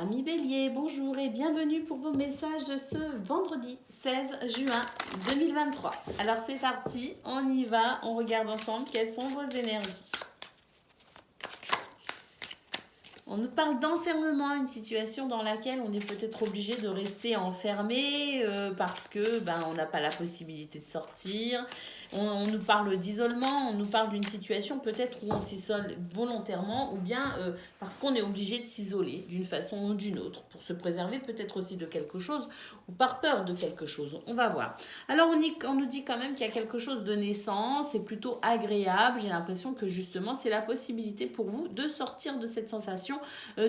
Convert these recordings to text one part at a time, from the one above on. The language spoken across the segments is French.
Amis Bélier, bonjour et bienvenue pour vos messages de ce vendredi 16 juin 2023. Alors c'est parti, on y va, on regarde ensemble quelles sont vos énergies. On nous parle d'enfermement, une situation dans laquelle on est peut-être obligé de rester enfermé parce que on n'a pas la possibilité de sortir. On nous parle d'isolement, on nous parle d'une situation peut-être où on s'isole volontairement ou bien parce qu'on est obligé de s'isoler d'une façon ou d'une autre pour se préserver peut-être aussi de quelque chose ou par peur de quelque chose. On va voir. Alors on nous dit quand même qu'il y a quelque chose de naissant, c'est plutôt agréable. J'ai l'impression que justement c'est la possibilité pour vous de sortir de cette sensation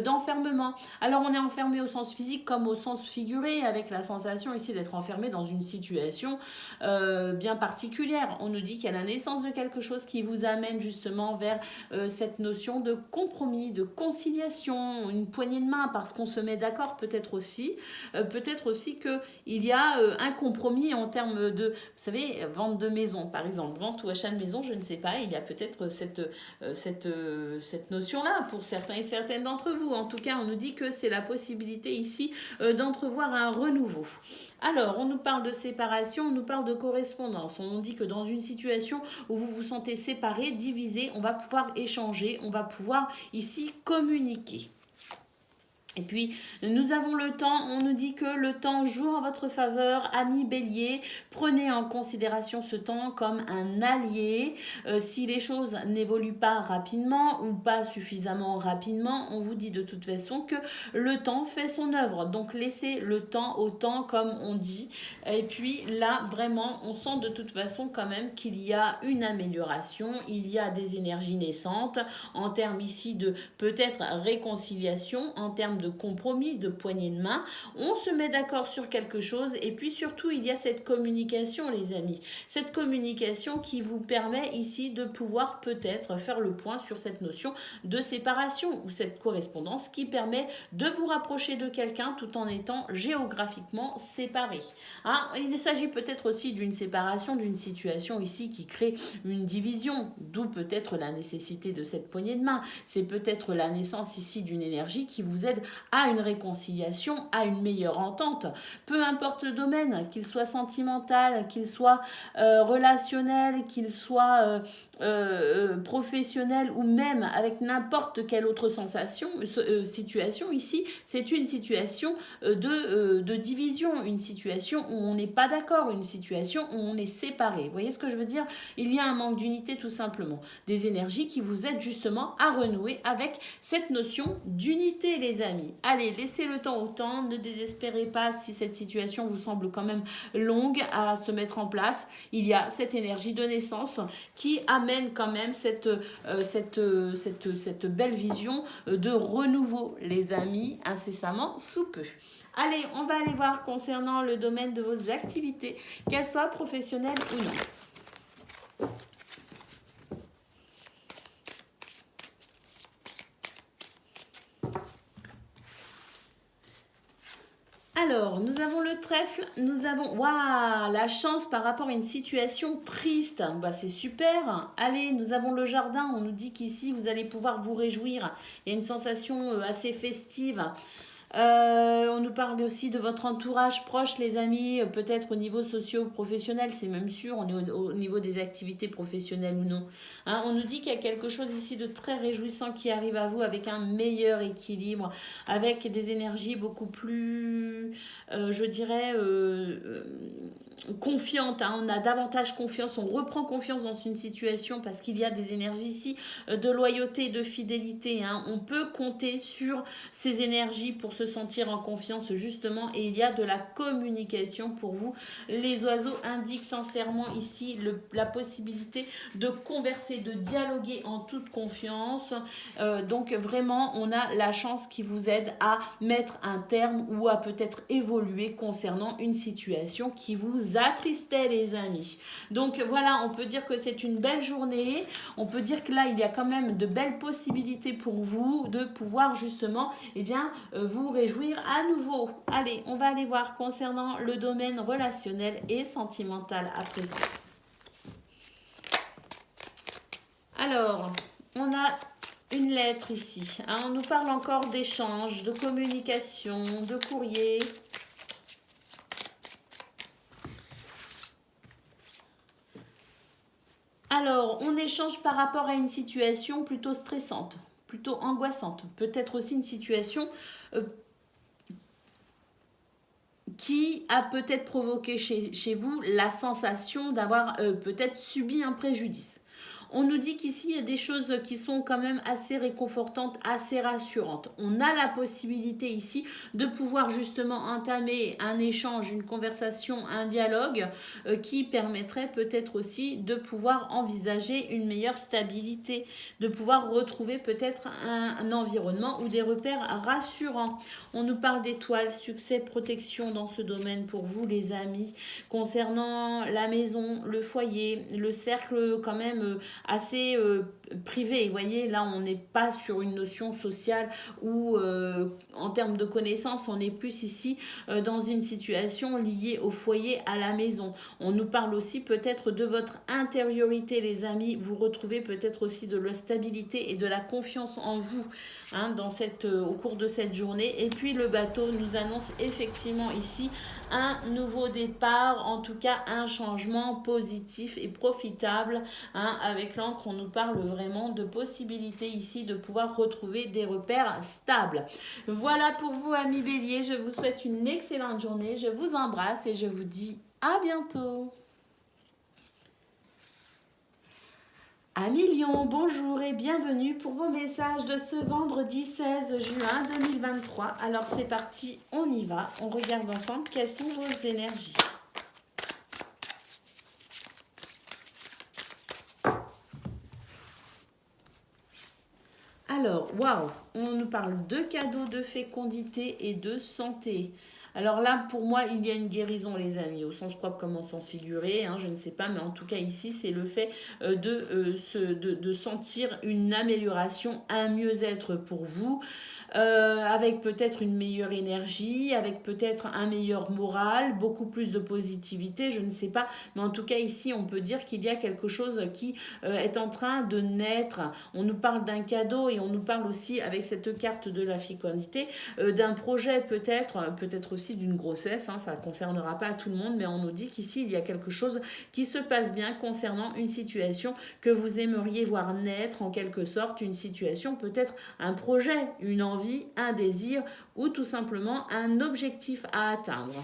d'enfermement. Alors on est enfermé au sens physique comme au sens figuré, avec la sensation ici d'être enfermé dans une situation bien particulière. On nous dit qu'il y a la naissance de quelque chose qui vous amène justement vers cette notion de compromis, de conciliation, une poignée de main parce qu'on se met d'accord peut-être aussi qu'il y a un compromis en termes de, vous savez, vente de maison par exemple, vente ou achat de maison, je ne sais pas, il y a peut-être cette notion-là pour certains et certaines d'entre vous. En tout cas, on nous dit que c'est la possibilité ici d'entrevoir un renouveau. Alors, on nous parle de séparation, on nous parle de correspondance. On nous dit que dans une situation où vous vous sentez séparés, divisés, on va pouvoir échanger, on va pouvoir ici communiquer. Et puis, nous avons le temps, on nous dit que le temps joue en votre faveur, amis Bélier, prenez en considération ce temps comme un allié. Si les choses n'évoluent pas rapidement ou pas suffisamment rapidement, on vous dit de toute façon que le temps fait son œuvre. Donc, laissez le temps au temps, comme on dit. Et puis là, vraiment, on sent de toute façon quand même qu'il y a une amélioration, il y a des énergies naissantes en termes ici de peut-être réconciliation, en termes de compromis, de poignée de main. On se met d'accord sur quelque chose et puis surtout, il y a cette communication, les amis. Cette communication qui vous permet ici de pouvoir peut-être faire le point sur cette notion de séparation ou cette correspondance qui permet de vous rapprocher de quelqu'un tout en étant géographiquement séparé. Il s'agit peut-être aussi d'une séparation, d'une situation ici qui crée une division, d'où peut-être la nécessité de cette poignée de main. C'est peut-être la naissance ici d'une énergie qui vous aide à une réconciliation, à une meilleure entente. Peu importe le domaine, qu'il soit sentimental, qu'il soit relationnel, qu'il soit professionnel ou même avec n'importe quelle autre situation ici, c'est une situation de division, une situation où on n'est pas d'accord, une situation où on est séparé. Vous voyez ce que je veux dire? Il y a un manque d'unité tout simplement. Des énergies qui vous aident justement à renouer avec cette notion d'unité, les amis. Allez, laissez le temps au temps, ne désespérez pas si cette situation vous semble quand même longue à se mettre en place. Il y a cette énergie de naissance qui amène quand même cette belle vision de renouveau, les amis, incessamment sous peu. Allez, on va aller voir concernant le domaine de vos activités, qu'elles soient professionnelles ou non. Alors, nous avons le trèfle, nous avons la chance par rapport à une situation triste. C'est super. Allez, nous avons le jardin. On nous dit qu'ici, vous allez pouvoir vous réjouir. Il y a une sensation assez festive. On nous parle aussi de votre entourage proche, les amis, peut-être au niveau socio-professionnel, c'est même sûr, on est au niveau des activités professionnelles ou non. On nous dit qu'il y a quelque chose ici de très réjouissant qui arrive à vous avec un meilleur équilibre, avec des énergies beaucoup plus, je dirais, confiantes. On a davantage confiance, on reprend confiance dans une situation parce qu'il y a des énergies ici de loyauté, de fidélité. On peut compter sur ces énergies pour se sentir en confiance justement, et il y a de la communication pour vous. Les oiseaux indiquent sincèrement ici la possibilité de converser, de dialoguer en toute confiance. Donc vraiment, on a la chance qui vous aide à mettre un terme ou à peut-être évoluer concernant une situation qui vous attristait, les amis. Donc voilà, on peut dire que c'est une belle journée. On peut dire que là, il y a quand même de belles possibilités pour vous de pouvoir justement vous réjouir à nouveau. Allez, on va aller voir concernant le domaine relationnel et sentimental à présent. Alors, on a une lettre ici. Hein, on nous parle encore d'échanges, de communication, de courrier. Alors, on échange par rapport à une situation plutôt stressante, plutôt angoissante. Peut-être aussi une situation qui a peut-être provoqué chez vous la sensation d'avoir peut-être subi un préjudice. On nous dit qu'ici, il y a des choses qui sont quand même assez réconfortantes, assez rassurantes. On a la possibilité ici de pouvoir justement entamer un échange, une conversation, un dialogue qui permettrait peut-être aussi de pouvoir envisager une meilleure stabilité, de pouvoir retrouver peut-être un environnement ou des repères rassurants. On nous parle d'étoiles, succès, protection dans ce domaine pour vous les amis. Concernant la maison, le foyer, le cercle quand même assez privé. Vous voyez, là, on n'est pas sur une notion sociale où, en termes de connaissances, on est plus ici dans une situation liée au foyer, à la maison. On nous parle aussi peut-être de votre intériorité, les amis. Vous retrouvez peut-être aussi de la stabilité et de la confiance en vous hein, au cours de cette journée. Et puis, le bateau nous annonce effectivement ici un nouveau départ, en tout cas un changement positif et profitable. Hein, avec l'encre, on nous parle vraiment de possibilités ici de pouvoir retrouver des repères stables. Voilà pour vous, amis Bélier. Je vous souhaite une excellente journée. Je vous embrasse et je vous dis à bientôt. Amis Lion, bonjour et bienvenue pour vos messages de ce vendredi 16 juin 2023. Alors c'est parti, on y va. On regarde ensemble quelles sont vos énergies. Alors, waouh, on nous parle de cadeaux, de fécondité et de santé. Alors là, pour moi, il y a une guérison, les amis, au sens propre comme au sens figuré, hein, je ne sais pas, mais en tout cas ici, c'est le fait de sentir une amélioration, un mieux-être pour vous. Avec peut-être une meilleure énergie, avec peut-être un meilleur moral, beaucoup plus de positivité, je ne sais pas. Mais en tout cas, ici, on peut dire qu'il y a quelque chose qui est en train de naître. On nous parle d'un cadeau et on nous parle aussi, avec cette carte de la fécondité, d'un projet peut-être aussi d'une grossesse. Hein, ça ne concernera pas tout le monde, mais on nous dit qu'ici, il y a quelque chose qui se passe bien concernant une situation que vous aimeriez voir naître en quelque sorte, une situation, peut-être un projet, une envie, un désir ou tout simplement un objectif à atteindre.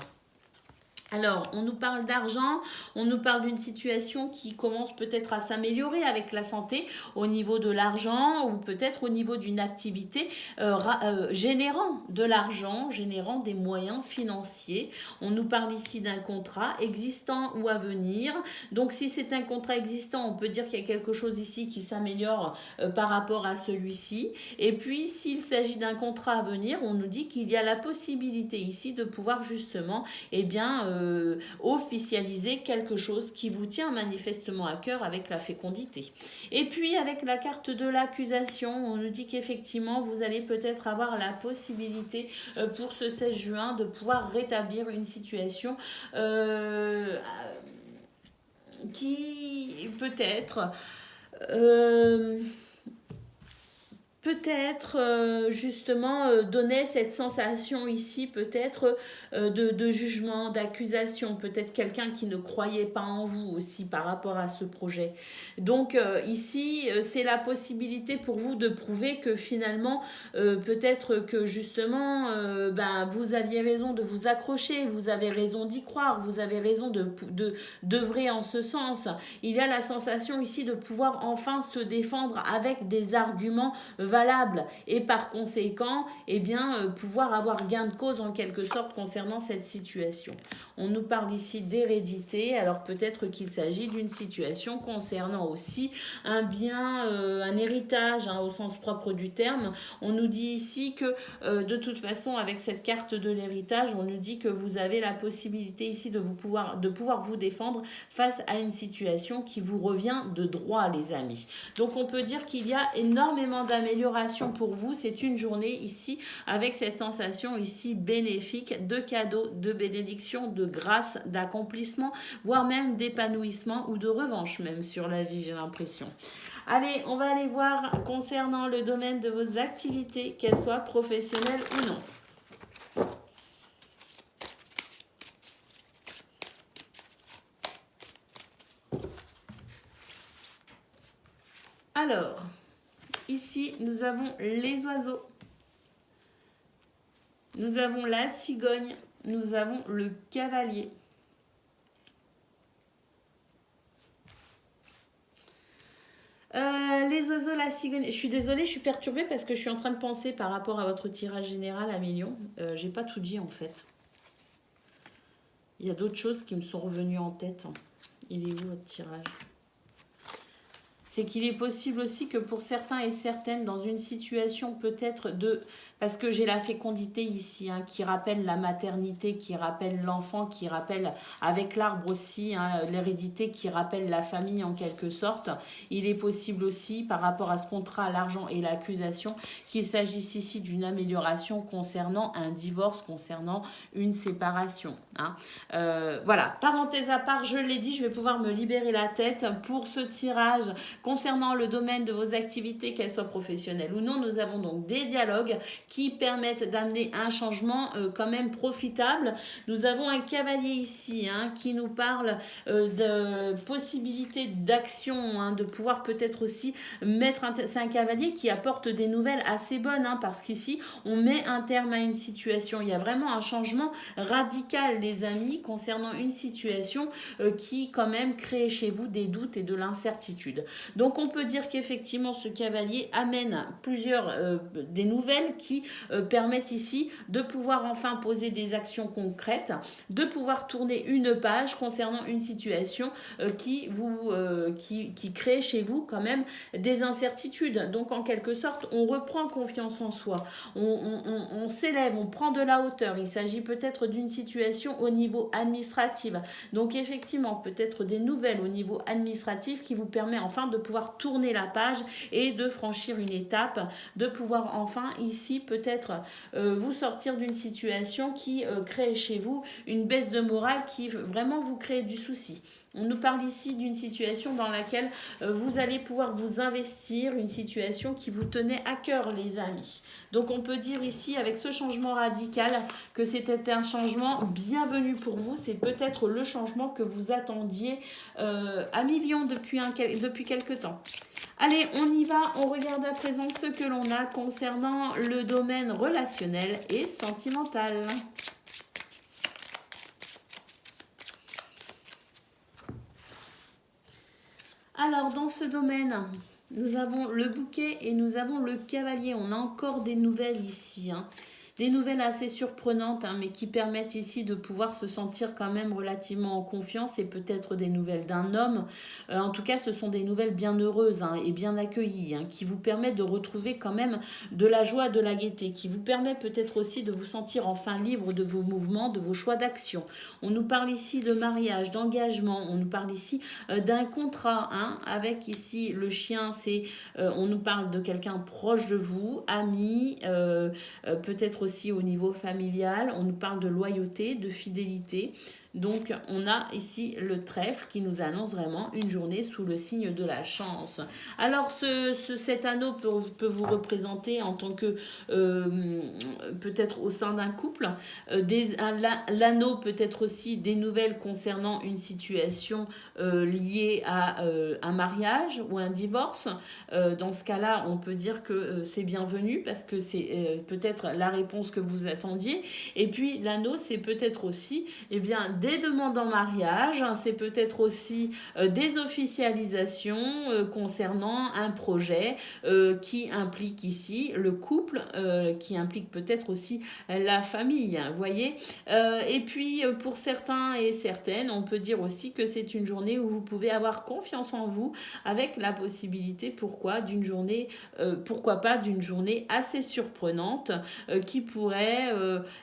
Alors, on nous parle d'argent, on nous parle d'une situation qui commence peut-être à s'améliorer avec la santé au niveau de l'argent ou peut-être au niveau d'une activité générant de l'argent, générant des moyens financiers. On nous parle ici d'un contrat existant ou à venir. Donc, si c'est un contrat existant, on peut dire qu'il y a quelque chose ici qui s'améliore par rapport à celui-ci. Et puis, s'il s'agit d'un contrat à venir, on nous dit qu'il y a la possibilité ici de pouvoir justement, officialiser quelque chose qui vous tient manifestement à cœur avec la fécondité. Et puis avec la carte de l'accusation, on nous dit qu'effectivement vous allez peut-être avoir la possibilité pour ce 16 juin de pouvoir rétablir une situation qui peut-être justement donnait cette sensation ici peut-être de jugement, d'accusation, peut-être quelqu'un qui ne croyait pas en vous aussi par rapport à ce projet. Donc ici c'est la possibilité pour vous de prouver que finalement peut-être que justement vous aviez raison de vous accrocher, vous avez raison d'y croire, vous avez raison d'œuvrer en ce sens. Il y a la sensation ici de pouvoir enfin se défendre avec des arguments valable et par conséquent pouvoir avoir gain de cause en quelque sorte concernant cette situation. On nous parle ici d'hérédité, alors peut-être qu'il s'agit d'une situation concernant aussi un bien, un héritage au sens propre du terme. On nous dit ici que de toute façon avec cette carte de l'héritage, on nous dit que vous avez la possibilité ici de pouvoir vous défendre face à une situation qui vous revient de droit, les amis. Donc on peut dire qu'il y a énormément d'améliorations d'amélioration pour vous. C'est une journée ici avec cette sensation ici bénéfique de cadeaux, de bénédictions, de grâce, d'accomplissement, voire même d'épanouissement ou de revanche même sur la vie, j'ai l'impression. Allez, on va aller voir concernant le domaine de vos activités, qu'elles soient professionnelles ou non. Alors, ici, nous avons les oiseaux. Nous avons la cigogne. Nous avons le cavalier. Les oiseaux, la cigogne. Je suis désolée, je suis perturbée parce que je suis en train de penser par rapport à votre tirage général à millions. J'ai pas tout dit en fait. Il y a d'autres choses qui me sont revenues en tête. Il est où votre tirage ? C'est qu'il est possible aussi que pour certains et certaines, dans une situation peut-être de... Parce que j'ai la fécondité ici, hein, qui rappelle la maternité, qui rappelle l'enfant, qui rappelle, avec l'arbre aussi, hein, l'hérédité, qui rappelle la famille en quelque sorte. Il est possible aussi, par rapport à ce contrat, l'argent et l'accusation, qu'il s'agisse ici d'une amélioration concernant un divorce, concernant une séparation. Hein. Voilà, parenthèse à part, je l'ai dit, je vais pouvoir me libérer la tête pour ce tirage. Concernant le domaine de vos activités, qu'elles soient professionnelles ou non, nous avons donc des dialogues qui permettent d'amener un changement quand même profitable. Nous avons un cavalier ici hein, qui nous parle de possibilités d'action, hein, de pouvoir peut-être aussi mettre... C'est un cavalier qui apporte des nouvelles assez bonnes, hein, parce qu'ici, on met un terme à une situation. Il y a vraiment un changement radical, les amis, concernant une situation qui quand même crée chez vous des doutes et de l'incertitude. Donc on peut dire qu'effectivement ce cavalier amène plusieurs des nouvelles qui permettent ici de pouvoir enfin poser des actions concrètes, de pouvoir tourner une page concernant une situation qui crée chez vous quand même des incertitudes. Donc en quelque sorte on reprend confiance en soi, on s'élève, on prend de la hauteur. Il s'agit peut-être d'une situation au niveau administratif. Donc effectivement peut-être des nouvelles au niveau administratif qui vous permet enfin de pouvoir tourner la page et de franchir une étape, de pouvoir enfin ici peut-être vous sortir d'une situation qui crée chez vous une baisse de morale qui vraiment vous crée du souci. On nous parle ici d'une situation dans laquelle vous allez pouvoir vous investir, une situation qui vous tenait à cœur, les amis. Donc on peut dire ici, avec ce changement radical, que c'était un changement bienvenu pour vous. C'est peut-être le changement que vous attendiez à millions depuis quelque temps. Allez, on y va, on regarde à présent ce que l'on a concernant le domaine relationnel et sentimental. Alors, dans ce domaine, nous avons le bouquet et nous avons le cavalier. On a encore des nouvelles ici, hein. Des nouvelles assez surprenantes, hein, mais qui permettent ici de pouvoir se sentir quand même relativement en confiance et peut-être des nouvelles d'un homme. En tout cas, ce sont des nouvelles bien heureuses hein, et bien accueillies, hein, qui vous permettent de retrouver quand même de la joie, de la gaieté, qui vous permet peut-être aussi de vous sentir enfin libre de vos mouvements, de vos choix d'action. On nous parle ici de mariage, d'engagement, on nous parle ici d'un contrat, hein, avec ici le chien, on nous parle de quelqu'un proche de vous, ami, peut-être aussi au niveau familial, on nous parle de loyauté, de fidélité. Donc on a ici le trèfle qui nous annonce vraiment une journée sous le signe de la chance. Alors cet anneau peut vous représenter en tant que peut-être au sein d'un couple. L'anneau peut être aussi des nouvelles concernant une situation liée à un mariage ou un divorce. Dans ce cas-là, on peut dire que c'est bienvenu parce que c'est peut-être la réponse que vous attendiez. Et puis l'anneau, c'est peut-être aussi des demandes en mariage, hein, c'est peut-être aussi des officialisations concernant un projet qui implique ici le couple, qui implique peut-être aussi la famille, hein, vous voyez. Et puis pour certains et certaines, on peut dire aussi que c'est une journée où vous pouvez avoir confiance en vous avec la possibilité, pourquoi pas d'une journée assez surprenante qui pourrait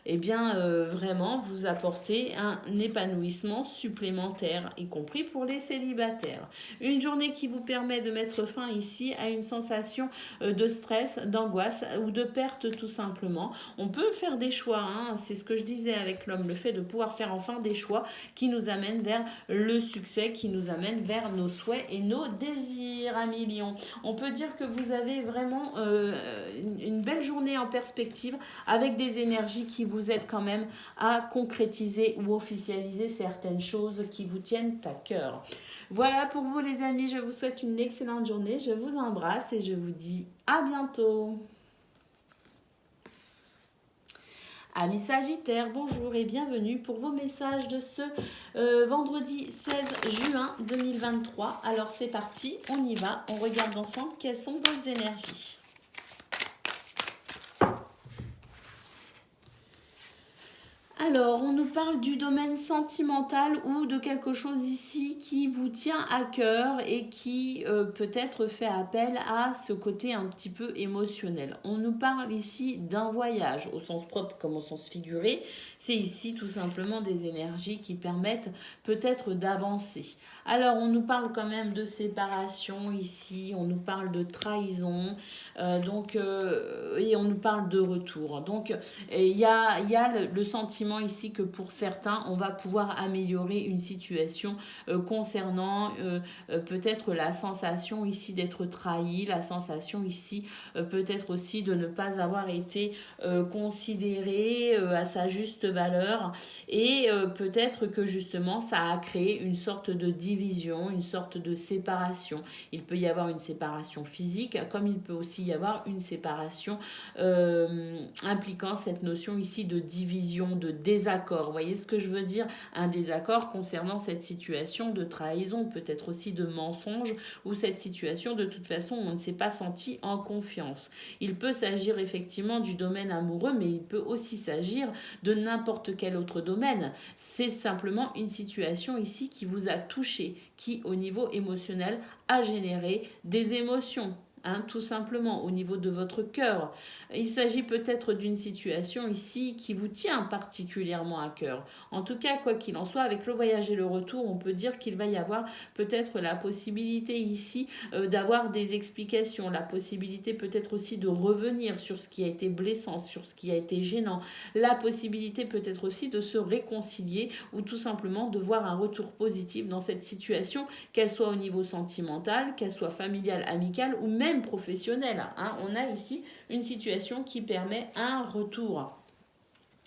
vraiment vous apporter un épanouissement supplémentaire, y compris pour les célibataires. Une journée qui vous permet de mettre fin ici à une sensation de stress, d'angoisse ou de perte tout simplement. On peut faire des choix, hein, c'est ce que je disais avec l'homme, le fait de pouvoir faire enfin des choix qui nous amènent vers le succès, qui nous amènent vers nos souhaits et nos désirs, amis Lion. On peut dire que vous avez vraiment une belle journée en perspective avec des énergies qui vous aident quand même à concrétiser ou officialiser certaines choses qui vous tiennent à cœur. Voilà pour vous les amis, je vous souhaite une excellente journée, je vous embrasse et je vous dis à bientôt. Amis Sagittaires, bonjour et bienvenue pour vos messages de ce vendredi 16 juin 2023. Alors c'est parti, on y va, on regarde ensemble quelles sont vos énergies. Alors, on nous parle du domaine sentimental ou de quelque chose ici qui vous tient à cœur et qui peut-être fait appel à ce côté un petit peu émotionnel. On nous parle ici d'un voyage au sens propre comme au sens figuré. C'est ici tout simplement des énergies qui permettent peut-être d'avancer. Alors, on nous parle quand même de séparation ici, on nous parle de trahison, et on nous parle de retour. Donc, il y a le sentiment ici que pour certains, on va pouvoir améliorer une situation concernant peut-être la sensation ici d'être trahi, la sensation ici peut-être aussi de ne pas avoir été considéré à sa juste valeur et peut-être que justement ça a créé une sorte de division, une sorte de séparation. Il peut y avoir une séparation physique comme il peut aussi y avoir une séparation impliquant cette notion ici de division, de désaccord. Vous voyez ce que je veux dire? Un désaccord concernant cette situation de trahison, peut-être aussi de mensonge, ou cette situation de toute façon on ne s'est pas senti en confiance. Il peut s'agir effectivement du domaine amoureux, mais il peut aussi s'agir de n'importe quel autre domaine. C'est simplement une situation ici qui vous a touché, qui au niveau émotionnel a généré des émotions. Tout simplement au niveau de votre cœur. Il s'agit peut-être d'une situation ici qui vous tient particulièrement à cœur. En tout cas, quoi qu'il en soit, avec le voyage et le retour, on peut dire qu'il va y avoir peut-être la possibilité ici d'avoir des explications, la possibilité peut-être aussi de revenir sur ce qui a été blessant, sur ce qui a été gênant, la possibilité peut-être aussi de se réconcilier ou tout simplement de voir un retour positif dans cette situation, qu'elle soit au niveau sentimental, qu'elle soit familiale, amicale ou même professionnelle. On a ici une situation qui permet un retour.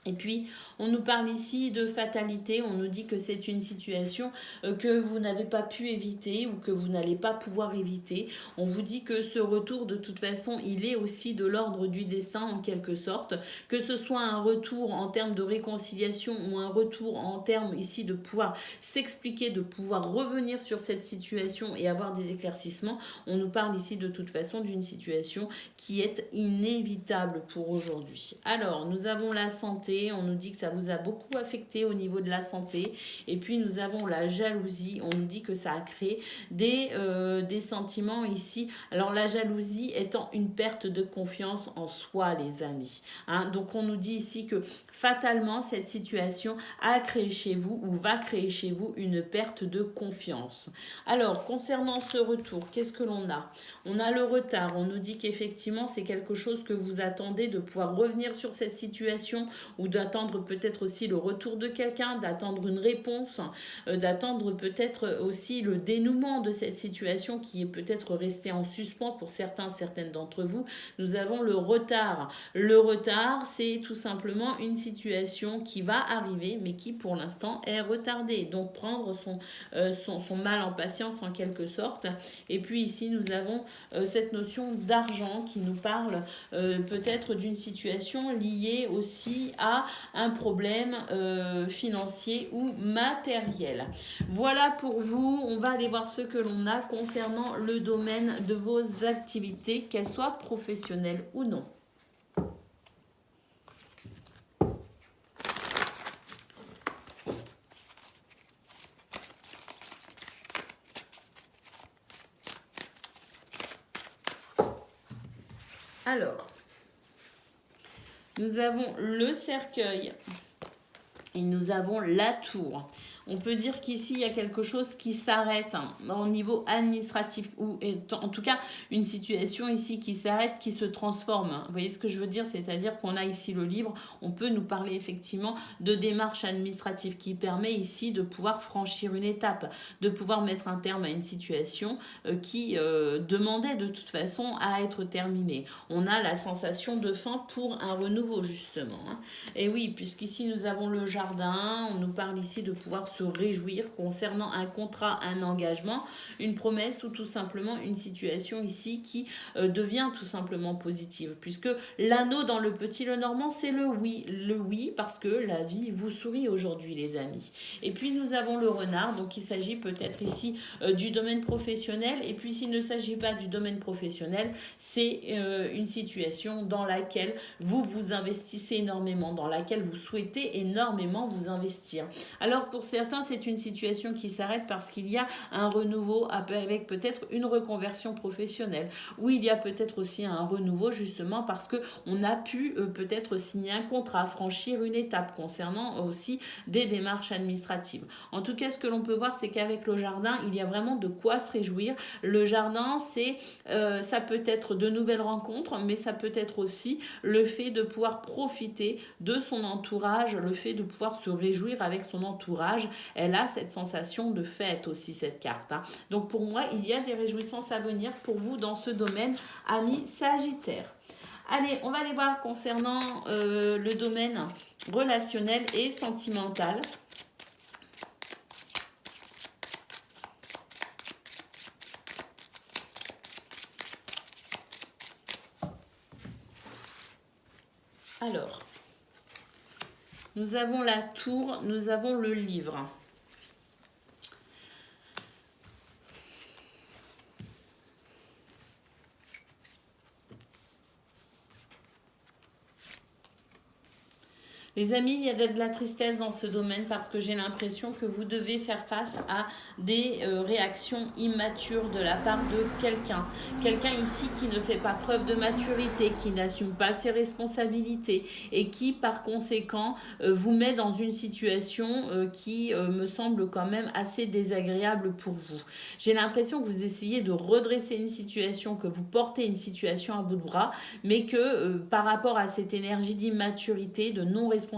Et puis, on nous parle ici de fatalité, on nous dit que c'est une situation que vous n'avez pas pu éviter ou que vous n'allez pas pouvoir éviter. On vous dit que ce retour, de toute façon, il est aussi de l'ordre du destin en quelque sorte, que ce soit un retour en termes de réconciliation ou un retour en termes ici de pouvoir s'expliquer, de pouvoir revenir sur cette situation et avoir des éclaircissements. On nous parle ici de toute façon d'une situation qui est inévitable pour aujourd'hui. Alors, nous avons la santé. On nous dit que ça vous a beaucoup affecté au niveau de la santé. Et puis nous avons la jalousie. On nous dit que ça a créé des sentiments ici. Alors la jalousie étant une perte de confiance en soi, les amis. Donc on nous dit ici que fatalement cette situation a créé chez vous ou va créer chez vous une perte de confiance. Alors concernant ce retour, qu'est-ce que l'on a? On a le retard. On nous dit qu'effectivement c'est quelque chose que vous attendez, de pouvoir revenir sur cette situation ou d'attendre peut-être aussi le retour de quelqu'un, d'attendre une réponse, d'attendre peut-être aussi le dénouement de cette situation qui est peut-être restée en suspens pour certaines d'entre vous. Nous avons le retard. Le retard, c'est tout simplement une situation qui va arriver, mais qui pour l'instant est retardée. Donc prendre son mal en patience en quelque sorte. Et puis ici, nous avons cette notion d'argent qui nous parle peut-être d'une situation liée aussi à un problème financier ou matériel. Voilà pour vous. On va aller voir ce que l'on a concernant le domaine de vos activités, qu'elles soient professionnelles ou non. Alors, nous avons le cercueil, Et nous avons la tour. On peut dire qu'ici, il y a quelque chose qui s'arrête au niveau administratif, ou en tout cas, une situation ici qui s'arrête, qui se transforme. Vous voyez ce que je veux dire? C'est-à-dire qu'on a ici le livre, on peut nous parler effectivement de démarches administratives qui permet ici de pouvoir franchir une étape, de pouvoir mettre un terme à une situation qui demandait de toute façon à être terminée. On a la sensation de fin pour un renouveau, justement. Et oui, puisqu'ici, nous avons le jardin, on nous parle ici de pouvoir se réjouir concernant un contrat, un engagement, une promesse ou tout simplement une situation ici qui devient tout simplement positive, puisque l'anneau dans le petit Lenormand, c'est le oui parce que la vie vous sourit aujourd'hui, les amis. Et puis nous avons le renard, donc il s'agit peut-être ici du domaine professionnel, et puis s'il ne s'agit pas du domaine professionnel, c'est une situation dans laquelle vous vous investissez énormément, dans laquelle vous souhaitez énormément vous investir. Alors pour certains, c'est une situation qui s'arrête parce qu'il y a un renouveau avec peut-être une reconversion professionnelle, ou il y a peut-être aussi un renouveau justement parce qu'on a pu peut-être signer un contrat, franchir une étape concernant aussi des démarches administratives. En tout cas, ce que l'on peut voir, c'est qu'avec le jardin, il y a vraiment de quoi se réjouir. Le jardin, ça peut être de nouvelles rencontres, mais ça peut être aussi le fait de pouvoir profiter de son entourage, le fait de pouvoir se réjouir avec son entourage. Elle a cette sensation de fête aussi, cette carte. Donc pour moi, il y a des réjouissances à venir pour vous dans ce domaine, amis Sagittaire. Allez, on va aller voir concernant le domaine relationnel et sentimental. Alors, nous avons la tour, nous avons le livre. Les amis, il y a de la tristesse dans ce domaine parce que j'ai l'impression que vous devez faire face à des réactions immatures de la part de quelqu'un. Quelqu'un ici qui ne fait pas preuve de maturité, qui n'assume pas ses responsabilités et qui, par conséquent, vous met dans une situation qui me semble quand même assez désagréable pour vous. J'ai l'impression que vous essayez de redresser une situation, que vous portez une situation à bout de bras, mais que par rapport à cette énergie d'immaturité, de non-responsabilité,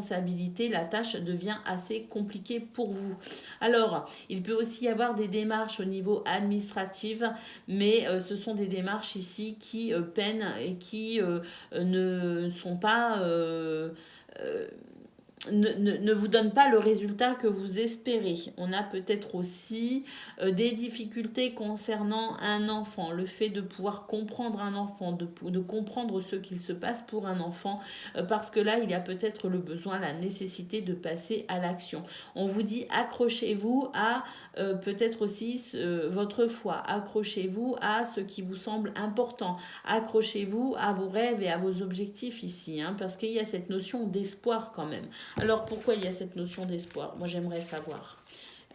la tâche devient assez compliquée pour vous. Alors, il peut aussi y avoir des démarches au niveau administratif, mais ce sont des démarches ici qui peinent et qui ne sont pas... ne vous donne pas le résultat que vous espérez. On a peut-être aussi des difficultés concernant un enfant, le fait de pouvoir comprendre un enfant, de comprendre ce qu'il se passe pour un enfant, parce que là, il y a peut-être le besoin, la nécessité de passer à l'action. On vous dit accrochez-vous à peut-être aussi votre foi, accrochez-vous à ce qui vous semble important, accrochez-vous à vos rêves et à vos objectifs ici, parce qu'il y a cette notion d'espoir quand même. Alors pourquoi il y a cette notion d'espoir? Moi j'aimerais savoir.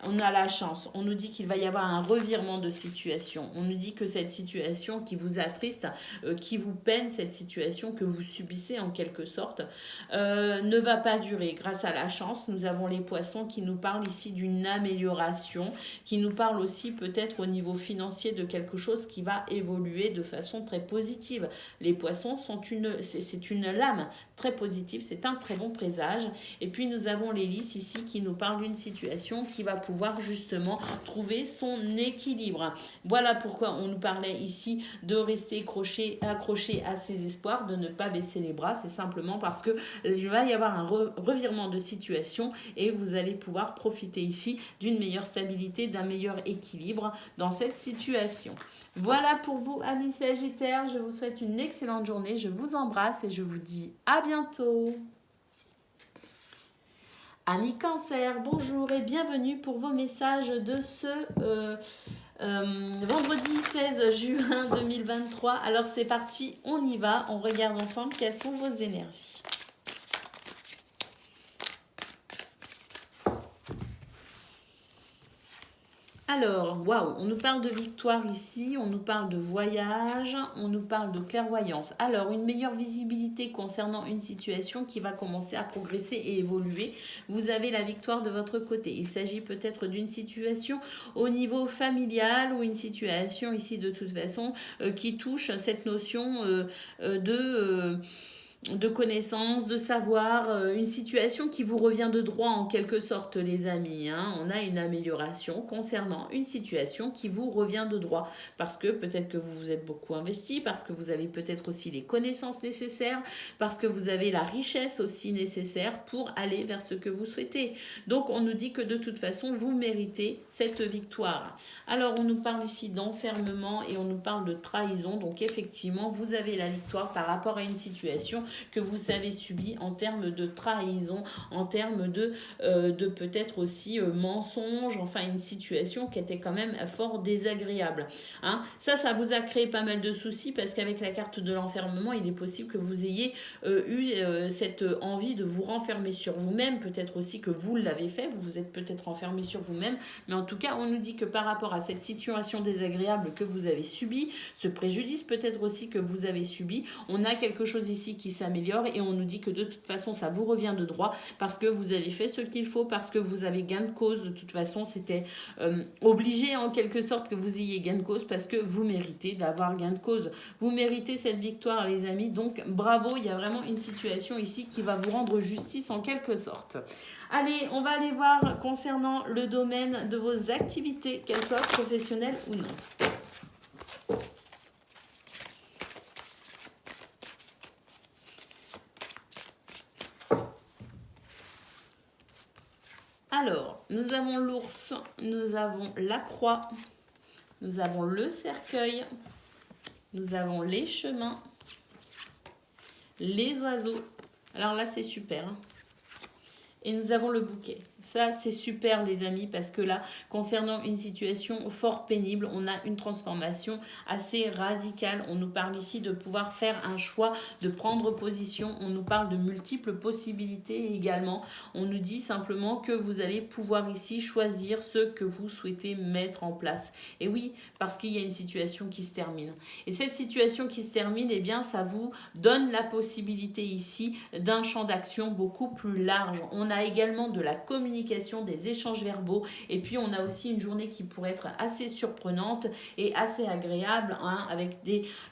On a la chance, on nous dit qu'il va y avoir un revirement de situation, on nous dit que cette situation qui vous attriste, qui vous peine, cette situation que vous subissez en quelque sorte, ne va pas durer. Grâce à la chance, nous avons les poissons qui nous parlent ici d'une amélioration, qui nous parlent aussi peut-être au niveau financier de quelque chose qui va évoluer de façon très positive. Les poissons c'est une lame très positive, c'est un très bon présage. Et puis nous avons les lys ici qui nous parlent d'une situation qui va pouvoir justement trouver son équilibre. Voilà pourquoi on nous parlait ici de rester accroché à ses espoirs, de ne pas baisser les bras. C'est simplement parce que il va y avoir un revirement de situation et vous allez pouvoir profiter ici d'une meilleure stabilité, d'un meilleur équilibre dans cette situation. Voilà pour vous, amis Sagittaires. Je vous souhaite une excellente journée. Je vous embrasse et je vous dis à bientôt. Amis Cancer, bonjour et bienvenue pour vos messages de ce vendredi 16 juin 2023. Alors c'est parti, on y va. On regarde ensemble quelles sont vos énergies. Alors, waouh, on nous parle de victoire ici, on nous parle de voyage, on nous parle de clairvoyance. Alors, une meilleure visibilité concernant une situation qui va commencer à progresser et évoluer. Vous avez la victoire de votre côté. Il s'agit peut-être d'une situation au niveau familial ou une situation ici de toute façon qui touche cette notion de connaissances, de savoir, une situation qui vous revient de droit en quelque sorte les amis. Hein. On a une amélioration concernant une situation qui vous revient de droit parce que peut-être que vous vous êtes beaucoup investi, parce que vous avez peut-être aussi les connaissances nécessaires, parce que vous avez la richesse aussi nécessaire pour aller vers ce que vous souhaitez. Donc on nous dit que de toute façon vous méritez cette victoire. Alors on nous parle ici d'enfermement et on nous parle de trahison. Donc effectivement vous avez la victoire par rapport à une situation que vous avez subi en termes de trahison, en termes de peut-être aussi mensonge, enfin une situation qui était quand même fort désagréable. Hein. Ça vous a créé pas mal de soucis parce qu'avec la carte de l'enfermement, il est possible que vous ayez eu cette envie de vous renfermer sur vous-même, peut-être aussi que vous l'avez fait, vous vous êtes peut-être enfermé sur vous-même, mais en tout cas, on nous dit que par rapport à cette situation désagréable que vous avez subie, ce préjudice peut-être aussi que vous avez subi, on a quelque chose ici qui s'améliore et on nous dit que de toute façon ça vous revient de droit parce que vous avez fait ce qu'il faut, parce que vous avez gain de cause. De toute façon c'était obligé en quelque sorte que vous ayez gain de cause parce que vous méritez d'avoir gain de cause. Vous méritez cette victoire les amis, donc bravo, il y a vraiment une situation ici qui va vous rendre justice en quelque sorte. Allez, on va aller voir concernant le domaine de vos activités, qu'elles soient professionnelles ou non. Alors, nous avons l'ours, nous avons la croix, nous avons le cercueil, nous avons les chemins, les oiseaux. Alors là, c'est super. Hein. Et nous avons le bouquet. Ça, c'est super les amis parce que là, concernant une situation fort pénible, on a une transformation assez radicale. On nous parle ici de pouvoir faire un choix, de prendre position. On nous parle de multiples possibilités également. On nous dit simplement que vous allez pouvoir ici choisir ce que vous souhaitez mettre en place. Et oui, parce qu'il y a une situation qui se termine. Et cette situation qui se termine, eh bien, ça vous donne la possibilité ici d'un champ d'action beaucoup plus large. On a également de la communication, des échanges verbaux et puis on a aussi une journée qui pourrait être assez surprenante et assez agréable hein, avec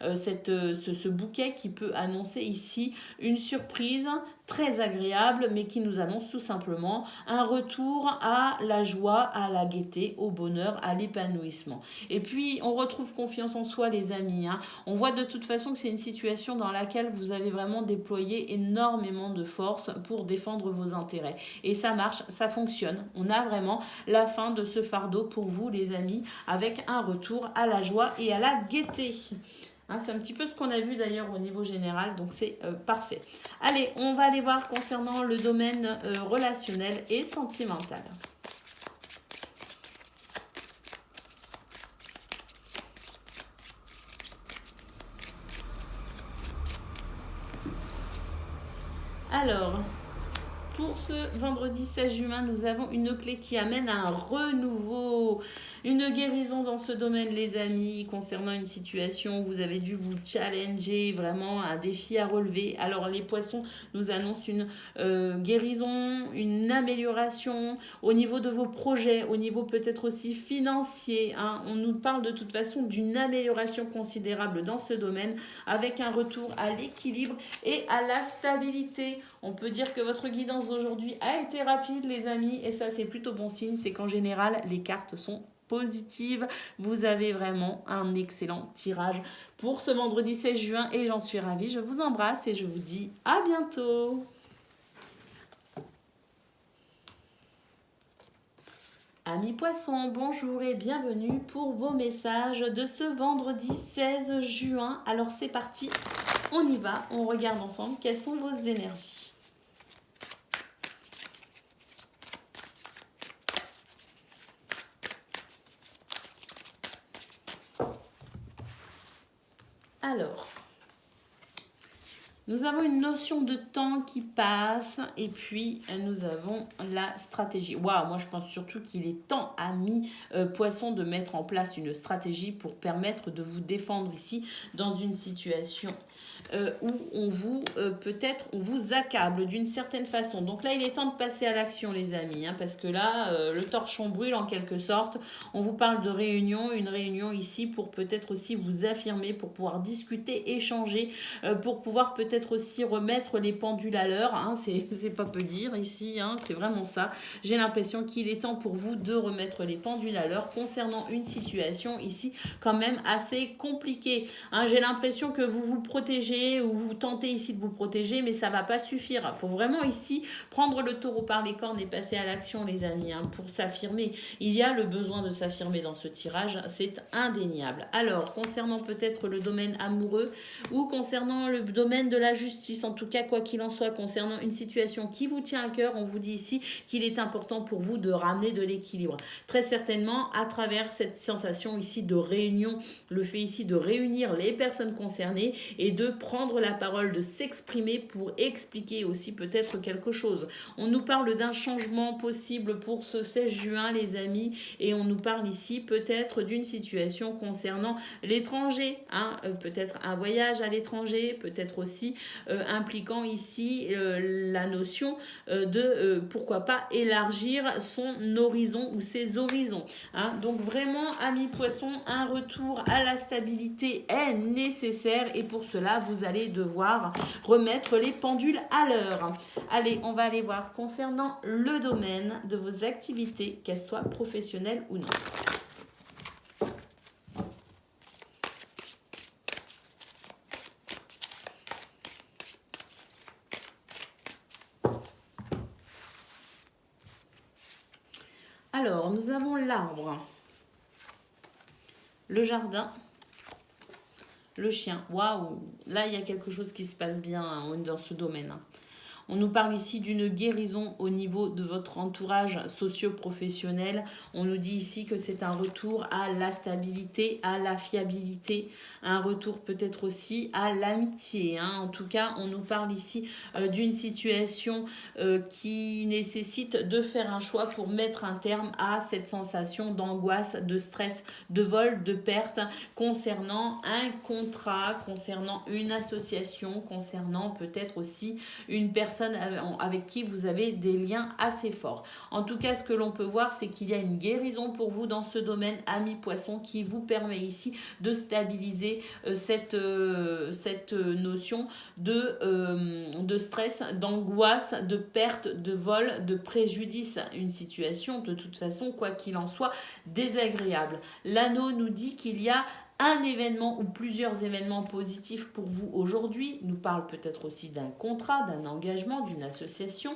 ce bouquet qui peut annoncer ici une surprise très agréable mais qui nous annonce tout simplement un retour à la joie, à la gaieté, au bonheur, à l'épanouissement. Et puis on retrouve confiance en soi les amis. Hein. On voit de toute façon que c'est une situation dans laquelle vous avez vraiment déployé énormément de force pour défendre vos intérêts. Et ça marche, ça fonctionne. On a vraiment la fin de ce fardeau pour vous les amis avec un retour à la joie et à la gaieté. Hein, c'est un petit peu ce qu'on a vu d'ailleurs au niveau général, donc c'est parfait. Allez, on va aller voir concernant le domaine relationnel et sentimental. Alors, pour ce vendredi 16 juin, nous avons une clé qui amène à un renouveau, une guérison dans ce domaine, les amis, concernant une situation où vous avez dû vous challenger, vraiment un défi à relever. Alors, les poissons nous annoncent une guérison, une amélioration au niveau de vos projets, au niveau peut-être aussi financier. Hein. On nous parle de toute façon d'une amélioration considérable dans ce domaine avec un retour à l'équilibre et à la stabilité. On peut dire que votre guidance d'aujourd'hui a été rapide, les amis, et ça, c'est plutôt bon signe. C'est qu'en général, les cartes sont positives. Vous avez vraiment un excellent tirage pour ce vendredi 16 juin et j'en suis ravie. Je vous embrasse et je vous dis à bientôt. Amis poissons, bonjour et bienvenue pour vos messages de ce vendredi 16 juin. Alors c'est parti, on y va, on regarde ensemble quelles sont vos énergies. Alors, Nous avons une notion de temps qui passe et puis nous avons la stratégie. Waouh, moi je pense surtout qu'il est temps, amis poissons, de mettre en place une stratégie pour permettre de vous défendre ici dans une situation où on vous peut-être on vous accable d'une certaine façon. Donc là, il est temps de passer à l'action, les amis, hein, parce que là, le torchon brûle en quelque sorte. On vous parle de réunion, une réunion ici pour peut-être aussi vous affirmer, pour pouvoir discuter, échanger, pour pouvoir peut-être aussi remettre les pendules à l'heure. Hein, c'est pas peu dire ici, hein, c'est vraiment ça. J'ai l'impression qu'il est temps pour vous de remettre les pendules à l'heure concernant une situation ici quand même assez compliquée. Hein, j'ai l'impression que vous vous protégez ou vous tentez ici de vous protéger, mais ça va pas suffire. Il faut vraiment ici prendre le taureau par les cornes et passer à l'action, les amis, hein, pour s'affirmer. Il y a le besoin de s'affirmer dans ce tirage, c'est indéniable. Alors, concernant peut-être le domaine amoureux ou concernant le domaine de la justice, en tout cas, quoi qu'il en soit, concernant une situation qui vous tient à cœur, on vous dit ici qu'il est important pour vous de ramener de l'équilibre. Très certainement, à travers cette sensation ici de réunion, le fait ici de réunir les personnes concernées et de prendre la parole, de s'exprimer pour expliquer aussi peut-être quelque chose. On nous parle d'un changement possible pour ce 16 juin, les amis, et on nous parle ici peut-être d'une situation concernant l'étranger, hein, peut-être un voyage à l'étranger, peut-être aussi impliquant ici la notion de pourquoi pas élargir son horizon ou ses horizons. Hein. Donc vraiment, amis poissons, un retour à la stabilité est nécessaire et pour cela, vous allez devoir remettre les pendules à l'heure. Allez, on va aller voir concernant le domaine de vos activités, qu'elles soient professionnelles ou non. Alors, nous avons l'arbre, le jardin, le chien. Waouh, là, il y a quelque chose qui se passe bien, hein, dans ce domaine. Hein. On nous parle ici d'une guérison au niveau de votre entourage socio-professionnel. On nous dit ici que c'est un retour à la stabilité, à la fiabilité, un retour peut-être aussi à l'amitié. Hein. En tout cas, on nous parle ici d'une situation qui nécessite de faire un choix pour mettre un terme à cette sensation d'angoisse, de stress, de vol, de perte concernant un contrat, concernant une association, concernant peut-être aussi une personne avec qui vous avez des liens assez forts. En tout cas, ce que l'on peut voir, c'est qu'il y a une guérison pour vous dans ce domaine, amis poissons, qui vous permet ici de stabiliser cette notion de stress, d'angoisse, de perte, de vol, de préjudice. Une situation, de toute façon, quoi qu'il en soit, désagréable. L'anneau nous dit qu'il y a un événement ou plusieurs événements positifs pour vous aujourd'hui, nous parle peut-être aussi d'un contrat, d'un engagement, d'une association,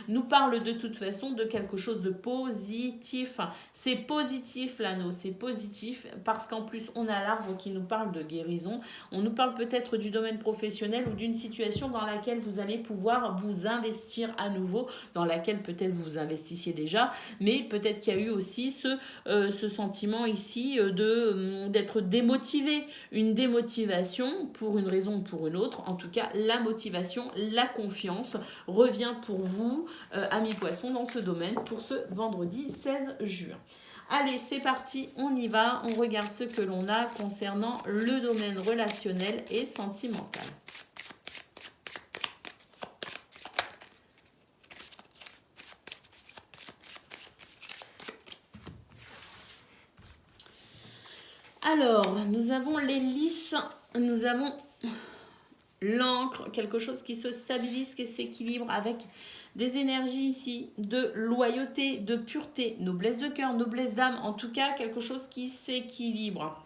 nous parle de toute façon de quelque chose de positif. C'est positif l'anneau, c'est positif parce qu'en plus on a l'arbre qui nous parle de guérison, on nous parle peut-être du domaine professionnel ou d'une situation dans laquelle vous allez pouvoir vous investir à nouveau, dans laquelle peut-être vous investissiez déjà, mais peut-être qu'il y a eu aussi ce sentiment ici d'être démotivé, une démotivation pour une raison ou pour une autre. En tout cas, la motivation, la confiance revient pour vous, amis poissons, dans ce domaine pour ce vendredi 16 juin. Allez, c'est parti, on y va, on regarde ce que l'on a concernant le domaine relationnel et sentimental. Alors, nous avons les lys, nous avons l'encre, quelque chose qui se stabilise, qui s'équilibre avec des énergies ici de loyauté, de pureté, noblesse de cœur, noblesse d'âme, en tout cas quelque chose qui s'équilibre.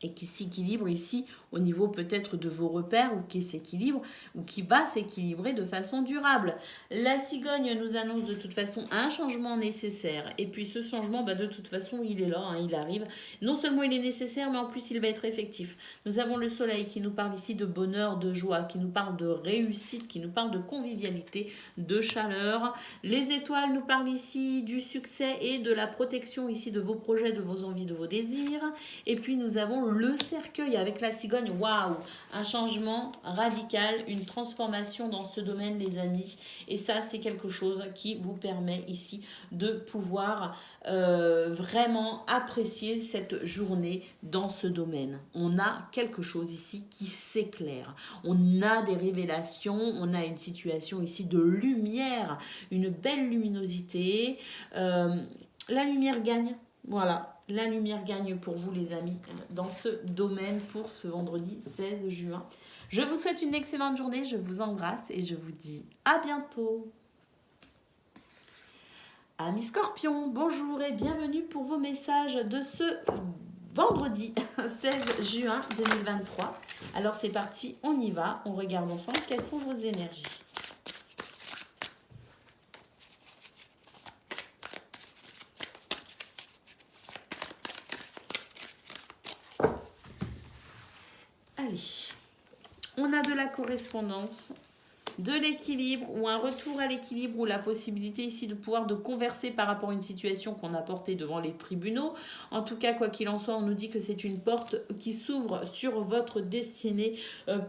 Et qui s'équilibre ici au niveau peut-être de vos repères ou qui s'équilibre ou qui va s'équilibrer de façon durable. La cigogne nous annonce de toute façon un changement nécessaire et puis ce changement, de toute façon il est là, hein, il arrive. Non seulement il est nécessaire mais en plus il va être effectif. Nous avons le soleil qui nous parle ici de bonheur, de joie, qui nous parle de réussite, qui nous parle de convivialité, de chaleur. Les étoiles nous parlent ici du succès et de la protection ici de vos projets, de vos envies, de vos désirs. Et puis nous avons le cercueil avec la cigogne. Waouh! Un changement radical, une transformation dans ce domaine, les amis. Et ça, c'est quelque chose qui vous permet ici de pouvoir vraiment apprécier cette journée dans ce domaine. On a quelque chose ici qui s'éclaire. On a des révélations, on a une situation ici de lumière, une belle luminosité. La lumière gagne. Voilà, la lumière gagne pour vous les amis dans ce domaine pour ce vendredi 16 juin. Je vous souhaite une excellente journée, je vous embrasse et je vous dis à bientôt. Amis Scorpions, bonjour et bienvenue pour vos messages de ce vendredi 16 juin 2023. Alors c'est parti, on y va, on regarde ensemble quelles sont vos énergies. Allez, on a de la correspondance, de l'équilibre ou un retour à l'équilibre ou la possibilité ici de pouvoir de converser par rapport à une situation qu'on a portée devant les tribunaux. En tout cas, quoi qu'il en soit, on nous dit que c'est une porte qui s'ouvre sur votre destinée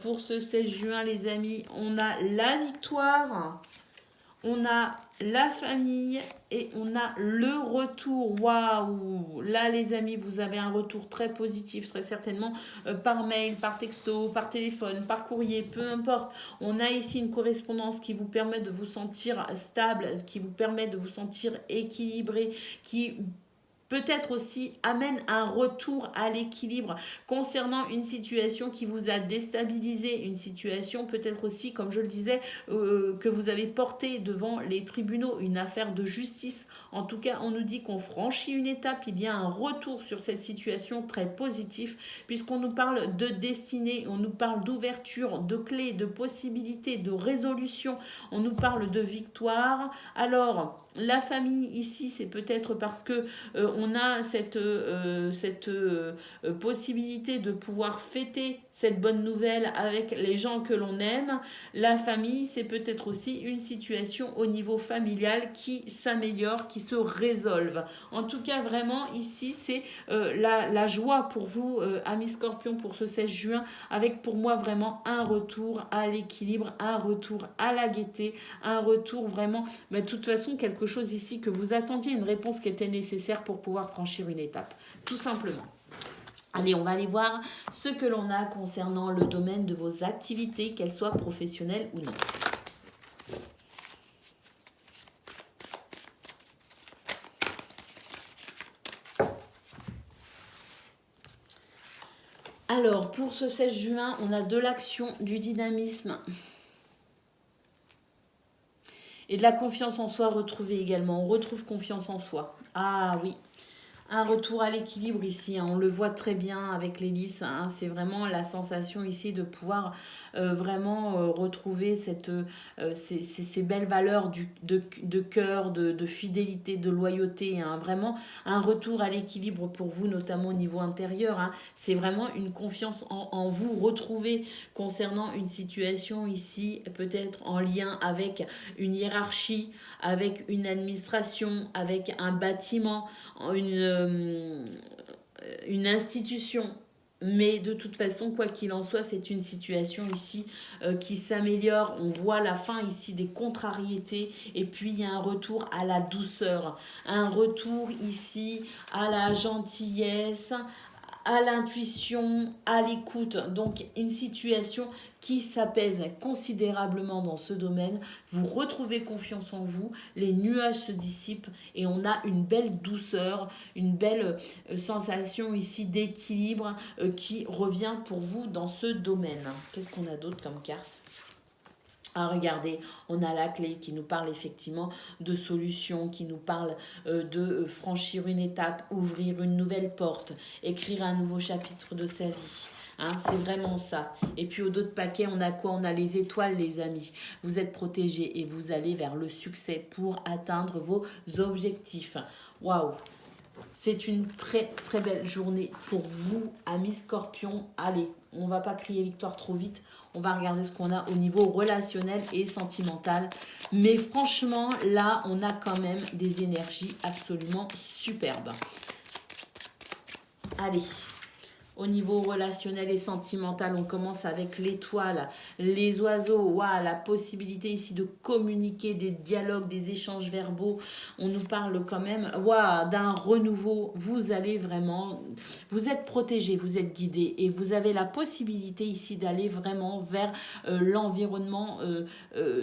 pour ce 16 juin, les amis. On a la victoire, on a la famille et on a le retour. Waouh! Là, les amis, vous avez un retour très positif, très certainement, par mail, par texto, par téléphone, par courrier, peu importe. On a ici une correspondance qui vous permet de vous sentir stable, qui vous permet de vous sentir équilibré, qui peut-être aussi amène un retour à l'équilibre concernant une situation qui vous a déstabilisé, une situation peut-être aussi, comme je le disais, que vous avez portée devant les tribunaux, une affaire de justice. En tout cas, on nous dit qu'on franchit une étape, il y a un retour sur cette situation très positif, puisqu'on nous parle de destinée, on nous parle d'ouverture, de clés, de possibilités, de résolution, on nous parle de victoire. Alors, la famille ici, c'est peut-être parce que on a cette possibilité de pouvoir fêter cette bonne nouvelle avec les gens que l'on aime. La famille, c'est peut-être aussi une situation au niveau familial qui s'améliore, qui se résolve. En tout cas, vraiment, ici, c'est la joie pour vous, amis Scorpions, pour ce 16 juin, avec pour moi vraiment un retour à l'équilibre, un retour à la gaieté, un retour vraiment, mais de toute façon, quelque chose ici que vous attendiez, une réponse qui était nécessaire pour pouvoir franchir une étape, tout simplement. Allez, on va aller voir ce que l'on a concernant le domaine de vos activités, qu'elles soient professionnelles ou non. Alors, pour ce 16 juin, on a de l'action, du dynamisme et de la confiance en soi retrouvée également. On retrouve confiance en soi. Ah oui, un retour à l'équilibre ici, hein. On le voit très bien avec l'hélice, hein. C'est vraiment la sensation ici de pouvoir vraiment retrouver ces belles valeurs de cœur, de fidélité, de loyauté, hein. Vraiment un retour à l'équilibre pour vous, notamment au niveau intérieur, hein. C'est vraiment une confiance en vous retrouvée concernant une situation ici, peut-être en lien avec une hiérarchie, avec une administration, avec un bâtiment, une institution. Mais de toute façon, quoi qu'il en soit, c'est une situation ici qui s'améliore. On voit la fin ici des contrariétés. Et puis, il y a un retour à la douceur. Un retour ici à la gentillesse, à l'intuition, à l'écoute. Donc, une situation qui s'apaise considérablement dans ce domaine. Vous retrouvez confiance en vous, les nuages se dissipent et on a une belle douceur, une belle sensation ici d'équilibre qui revient pour vous dans ce domaine. Qu'est-ce qu'on a d'autre comme carte ? Ah, regardez, on a la clé qui nous parle effectivement de solutions, qui nous parle de franchir une étape, ouvrir une nouvelle porte, écrire un nouveau chapitre de sa vie. Hein, c'est vraiment ça. Et puis au dos de paquet, on a quoi? On a les étoiles, les amis. Vous êtes protégés et vous allez vers le succès pour atteindre vos objectifs. Waouh! C'est une très très belle journée pour vous, amis Scorpions. Allez, on va pas crier victoire trop vite. On va regarder ce qu'on a au niveau relationnel et sentimental. Mais franchement, là, on a quand même des énergies absolument superbes. Allez, Au niveau relationnel et sentimental, on commence avec l'étoile, les oiseaux, waouh, la possibilité ici de communiquer, des dialogues, des échanges verbaux. On nous parle quand même waouh, d'un renouveau. Vous allez vraiment, vous êtes protégé, vous êtes guidé et vous avez la possibilité ici d'aller vraiment vers l'environnement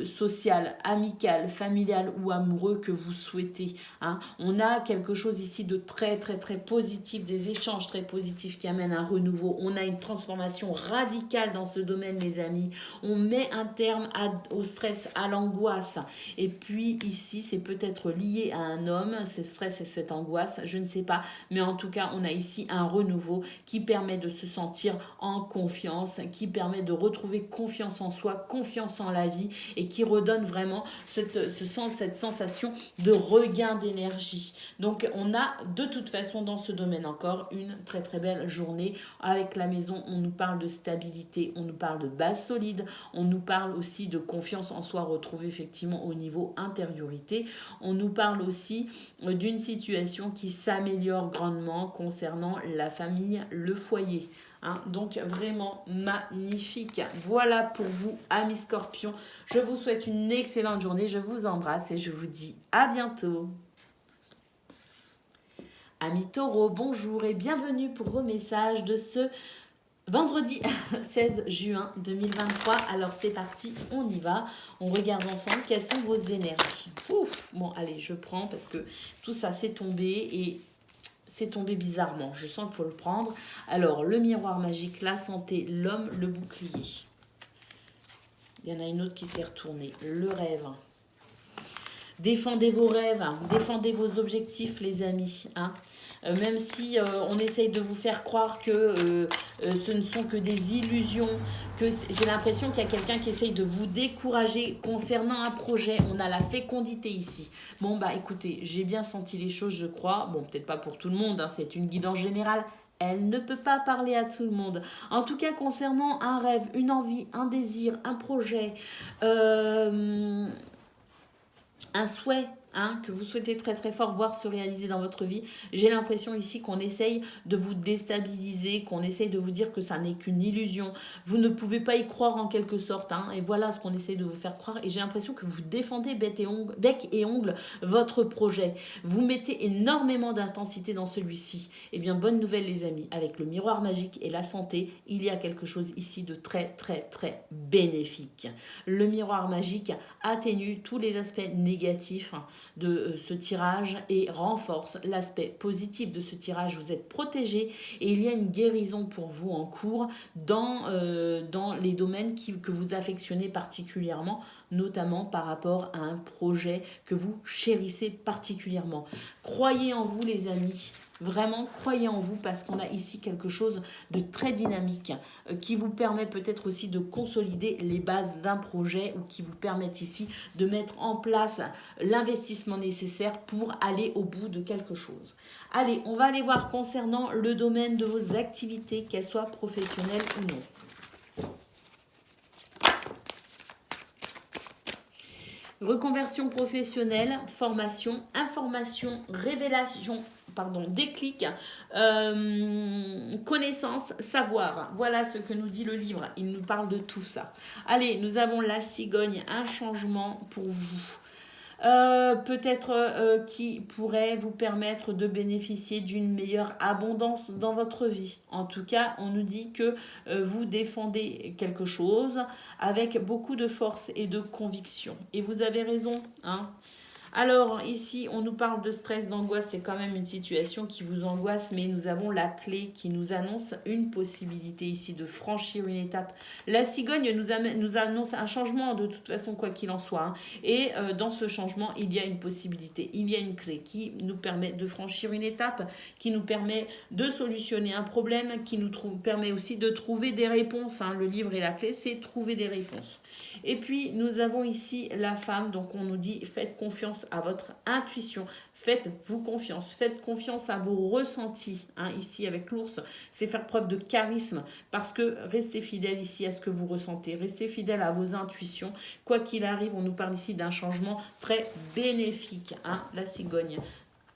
social, amical, familial ou amoureux que vous souhaitez. Hein. On a quelque chose ici de très très très positif, des échanges très positifs qui amènent un renouveau. On a une transformation radicale dans ce domaine, les amis. On met un terme au stress, à l'angoisse. Et puis ici, c'est peut-être lié à un homme, ce stress et cette angoisse, je ne sais pas. Mais en tout cas, on a ici un renouveau qui permet de se sentir en confiance, qui permet de retrouver confiance en soi, confiance en la vie et qui redonne vraiment cette sensation de regain d'énergie. Donc, on a de toute façon dans ce domaine encore une très très belle journée. Avec la maison, on nous parle de stabilité, on nous parle de base solide, on nous parle aussi de confiance en soi retrouvée effectivement au niveau intériorité. On nous parle aussi d'une situation qui s'améliore grandement concernant la famille, le foyer. Hein, donc vraiment magnifique. Voilà pour vous, amis Scorpions. Je vous souhaite une excellente journée. Je vous embrasse et je vous dis à bientôt. Amis Taureaux, bonjour et bienvenue pour vos messages de ce vendredi 16 juin 2023. Alors c'est parti, on y va. On regarde ensemble quelles sont vos énergies. Ouf, bon allez, je prends parce que tout ça c'est tombé et c'est tombé bizarrement. Je sens qu'il faut le prendre. Alors le miroir magique, la santé, l'homme, le bouclier. Il y en a une autre qui s'est retournée. Le rêve. Défendez vos rêves, défendez vos objectifs les amis. Hein. Même si on essaye de vous faire croire que ce ne sont que des illusions, que j'ai l'impression qu'il y a quelqu'un qui essaye de vous décourager concernant un projet. On a la fécondité ici. Bon bah écoutez, j'ai bien senti les choses je crois. Bon peut-être pas pour tout le monde, hein, c'est une guidance générale. Elle ne peut pas parler à tout le monde. En tout cas, concernant un rêve, une envie, un désir, un projet, un souhait que vous souhaitez très très fort voir se réaliser dans votre vie, j'ai l'impression ici qu'on essaye de vous déstabiliser, qu'on essaye de vous dire que ça n'est qu'une illusion. Vous ne pouvez pas y croire en quelque sorte. Et voilà ce qu'on essaye de vous faire croire. Et j'ai l'impression que vous défendez bec et ongle votre projet. Vous mettez énormément d'intensité dans celui-ci. Eh bien, bonne nouvelle les amis, avec le miroir magique et la santé, il y a quelque chose ici de très très très bénéfique. Le miroir magique atténue tous les aspects négatifs de ce tirage et renforce l'aspect positif de ce tirage. Vous êtes protégé et il y a une guérison pour vous en cours dans les domaines que vous affectionnez particulièrement, notamment par rapport à un projet que vous chérissez particulièrement. Croyez en vous les amis. Vraiment, croyez en vous parce qu'on a ici quelque chose de très dynamique qui vous permet peut-être aussi de consolider les bases d'un projet ou qui vous permettent ici de mettre en place l'investissement nécessaire pour aller au bout de quelque chose. Allez, on va aller voir concernant le domaine de vos activités, qu'elles soient professionnelles ou non. Reconversion professionnelle, formation, information, révélation, déclic, connaissance, savoir. Voilà ce que nous dit le livre. Il nous parle de tout ça. Allez, nous avons la cigogne, un changement pour vous. Peut-être qui pourrait vous permettre de bénéficier d'une meilleure abondance dans votre vie. En tout cas, on nous dit que vous défendez quelque chose avec beaucoup de force et de conviction. Et vous avez raison, hein. Alors ici, on nous parle de stress, d'angoisse, c'est quand même une situation qui vous angoisse, mais nous avons la clé qui nous annonce une possibilité ici de franchir une étape. La cigogne nous annonce un changement de toute façon, quoi qu'il en soit. Et dans ce changement, il y a une possibilité, il y a une clé qui nous permet de franchir une étape, qui nous permet de solutionner un problème, qui nous permet aussi de trouver des réponses. Le livre et la clé, c'est trouver des réponses. Et puis, nous avons ici la femme, donc on nous dit faites confiance à votre intuition, faites-vous confiance, faites confiance à vos ressentis. Ici, avec l'ours, c'est faire preuve de charisme parce que restez fidèle ici à ce que vous ressentez, restez fidèle à vos intuitions. Quoi qu'il arrive, on nous parle ici d'un changement très bénéfique, la cigogne.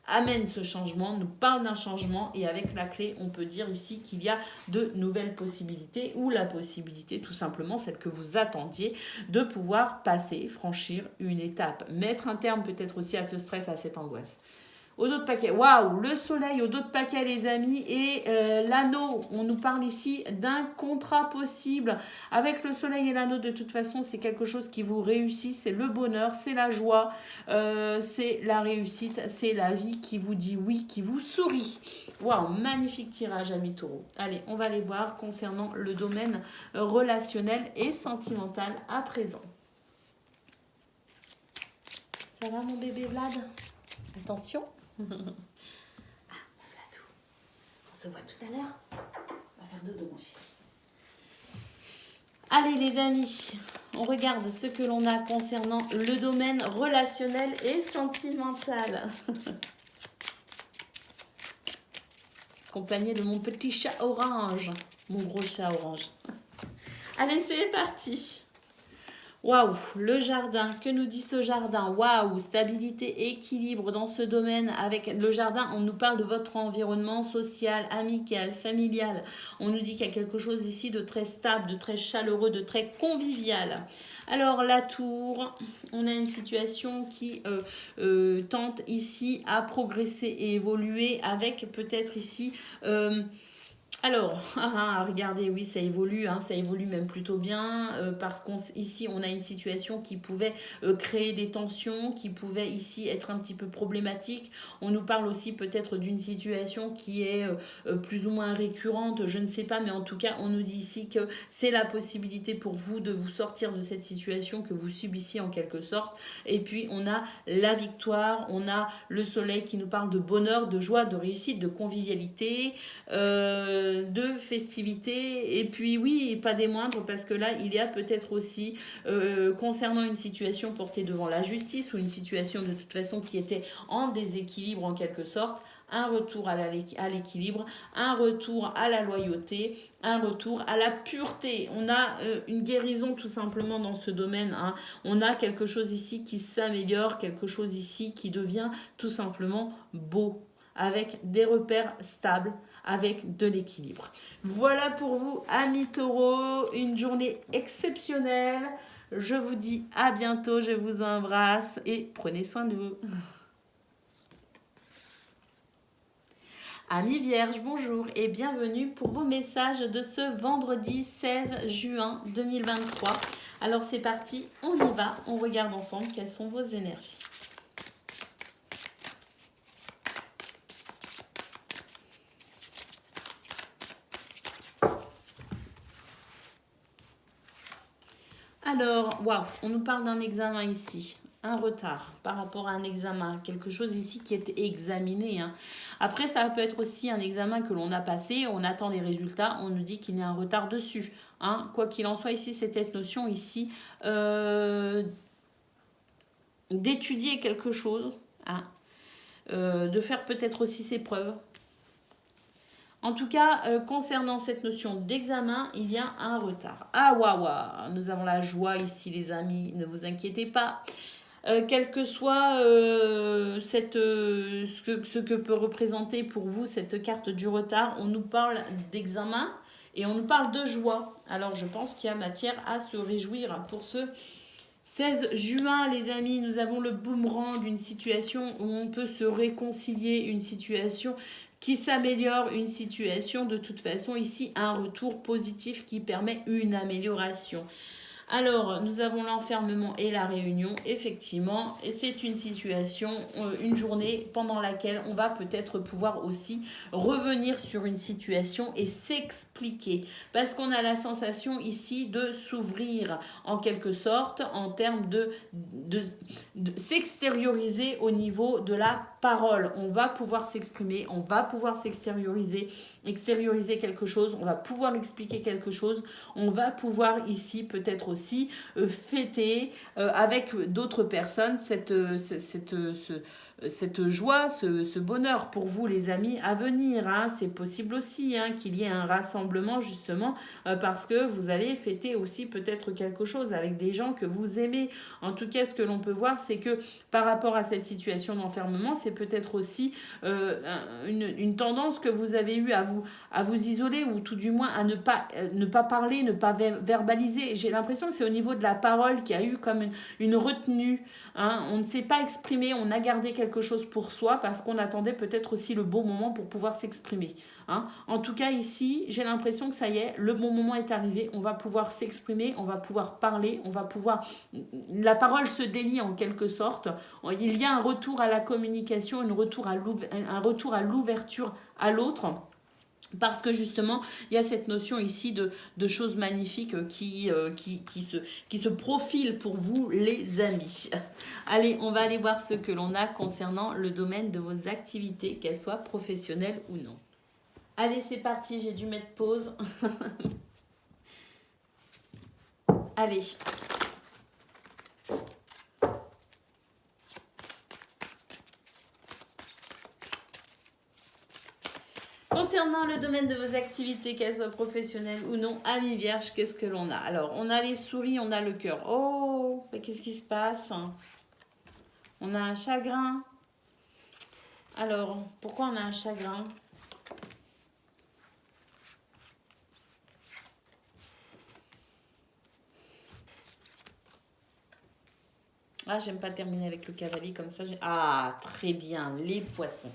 amène ce changement, nous parle d'un changement et avec la clé, on peut dire ici qu'il y a de nouvelles possibilités ou la possibilité tout simplement, celle que vous attendiez, de pouvoir passer, franchir une étape, mettre un terme peut-être aussi à ce stress, à cette angoisse. Au dos de paquet, waouh, le soleil au dos de paquet les amis et l'anneau, on nous parle ici d'un contrat possible avec le soleil et l'anneau. De toute façon c'est quelque chose qui vous réussit, c'est le bonheur, c'est la joie, c'est la réussite, c'est la vie qui vous dit oui, qui vous sourit. Waouh, magnifique tirage amis taureaux. Allez, on va aller voir concernant le domaine relationnel et sentimental à présent. Ça va mon bébé Vlad? Attention. Ah, Vladou. On se voit tout à l'heure. On va faire dodo, mon chéri. Allez, les amis, on regarde ce que l'on a concernant le domaine relationnel et sentimental. Accompagné de mon petit chat orange. Mon gros chat orange. Allez, c'est parti. Waouh, le jardin, que nous dit ce jardin? Waouh, stabilité, équilibre dans ce domaine. Avec le jardin, on nous parle de votre environnement social, amical, familial. On nous dit qu'il y a quelque chose ici de très stable, de très chaleureux, de très convivial. Alors la tour, on a une situation qui tente ici à progresser et évoluer avec peut-être ici... alors, regardez, oui, ça évolue même plutôt bien, parce qu'ici, on a une situation qui pouvait créer des tensions, qui pouvait ici être un petit peu problématique. On nous parle aussi peut-être d'une situation qui est plus ou moins récurrente, je ne sais pas, mais en tout cas, on nous dit ici que c'est la possibilité pour vous de vous sortir de cette situation que vous subissiez en quelque sorte. Et puis, on a la victoire, on a le soleil qui nous parle de bonheur, de joie, de réussite, de convivialité, de festivités, et puis oui, et pas des moindres, parce que là il y a peut-être aussi concernant une situation portée devant la justice ou une situation de toute façon qui était en déséquilibre en quelque sorte, un retour à l'équilibre, un retour à la loyauté, un retour à la pureté. On a une guérison tout simplement dans ce domaine, hein. On a quelque chose ici qui s'améliore, quelque chose ici qui devient tout simplement beau, avec des repères stables, avec de l'équilibre. Voilà pour vous, amis taureaux, une journée exceptionnelle. Je vous dis à bientôt, je vous embrasse et prenez soin de vous. Amis vierges, bonjour et bienvenue pour vos messages de ce vendredi 16 juin 2023. Alors c'est parti, on y va, on regarde ensemble quelles sont vos énergies. Alors, waouh, on nous parle d'un examen ici, un retard par rapport à un examen, quelque chose ici qui est examiné, hein. Après, ça peut être aussi un examen que l'on a passé, on attend les résultats, on nous dit qu'il y a un retard dessus, hein. Quoi qu'il en soit, ici, c'est cette notion ici d'étudier quelque chose, hein, de faire peut-être aussi ses preuves. En tout cas, concernant cette notion d'examen, il y a un retard. Ah, waouh, nous avons la joie ici, les amis, ne vous inquiétez pas. Quel que soit ce que peut représenter pour vous cette carte du retard, on nous parle d'examen et on nous parle de joie. Alors, je pense qu'il y a matière à se réjouir pour ce 16 juin, les amis. Nous avons le boomerang d'une situation où on peut se réconcilier, une situation qui s'améliore, une situation de toute façon ici, un retour positif qui permet une amélioration. Alors, nous avons l'enfermement et la réunion, effectivement, et c'est une situation, une journée pendant laquelle on va peut-être pouvoir aussi revenir sur une situation et s'expliquer, parce qu'on a la sensation ici de s'ouvrir en quelque sorte en termes de s'extérioriser au niveau de la parole. On va pouvoir s'exprimer, on va pouvoir s'extérioriser, extérioriser quelque chose, on va pouvoir expliquer quelque chose, on va pouvoir ici peut-être aussi fêter avec d'autres personnes cette joie, ce bonheur pour vous les amis à venir. Hein. C'est possible aussi qu'il y ait un rassemblement justement parce que vous allez fêter aussi peut-être quelque chose avec des gens que vous aimez. En tout cas, ce que l'on peut voir, c'est que par rapport à cette situation d'enfermement, c'est peut-être aussi une tendance que vous avez eue à vous isoler ou tout du moins à ne pas parler, ne pas verbaliser. J'ai l'impression que c'est au niveau de la parole qu'il y a eu comme une retenue. Hein. On ne s'est pas exprimé, on a gardé quelque chose pour soi parce qu'on attendait peut-être aussi le bon moment pour pouvoir s'exprimer. Hein. En tout cas, ici, j'ai l'impression que ça y est, le bon moment est arrivé. On va pouvoir s'exprimer, on va pouvoir parler, on va pouvoir... La parole se délie en quelque sorte. Il y a un retour à la communication, un retour à l'ouverture à l'autre. Parce que justement, il y a cette notion ici de choses magnifiques qui se profilent pour vous, les amis. Allez, on va aller voir ce que l'on a concernant le domaine de vos activités, qu'elles soient professionnelles ou non. Allez, c'est parti, j'ai dû mettre pause. Allez. Concernant le domaine de vos activités, qu'elles soient professionnelles ou non, amis vierges, qu'est-ce que l'on a? Alors, on a les souris, on a le cœur. Oh, mais qu'est-ce qui se passe? On a un chagrin. Alors, pourquoi on a un chagrin? Ah, j'aime pas terminer avec le cavalier comme ça. Ah, très bien, les poissons.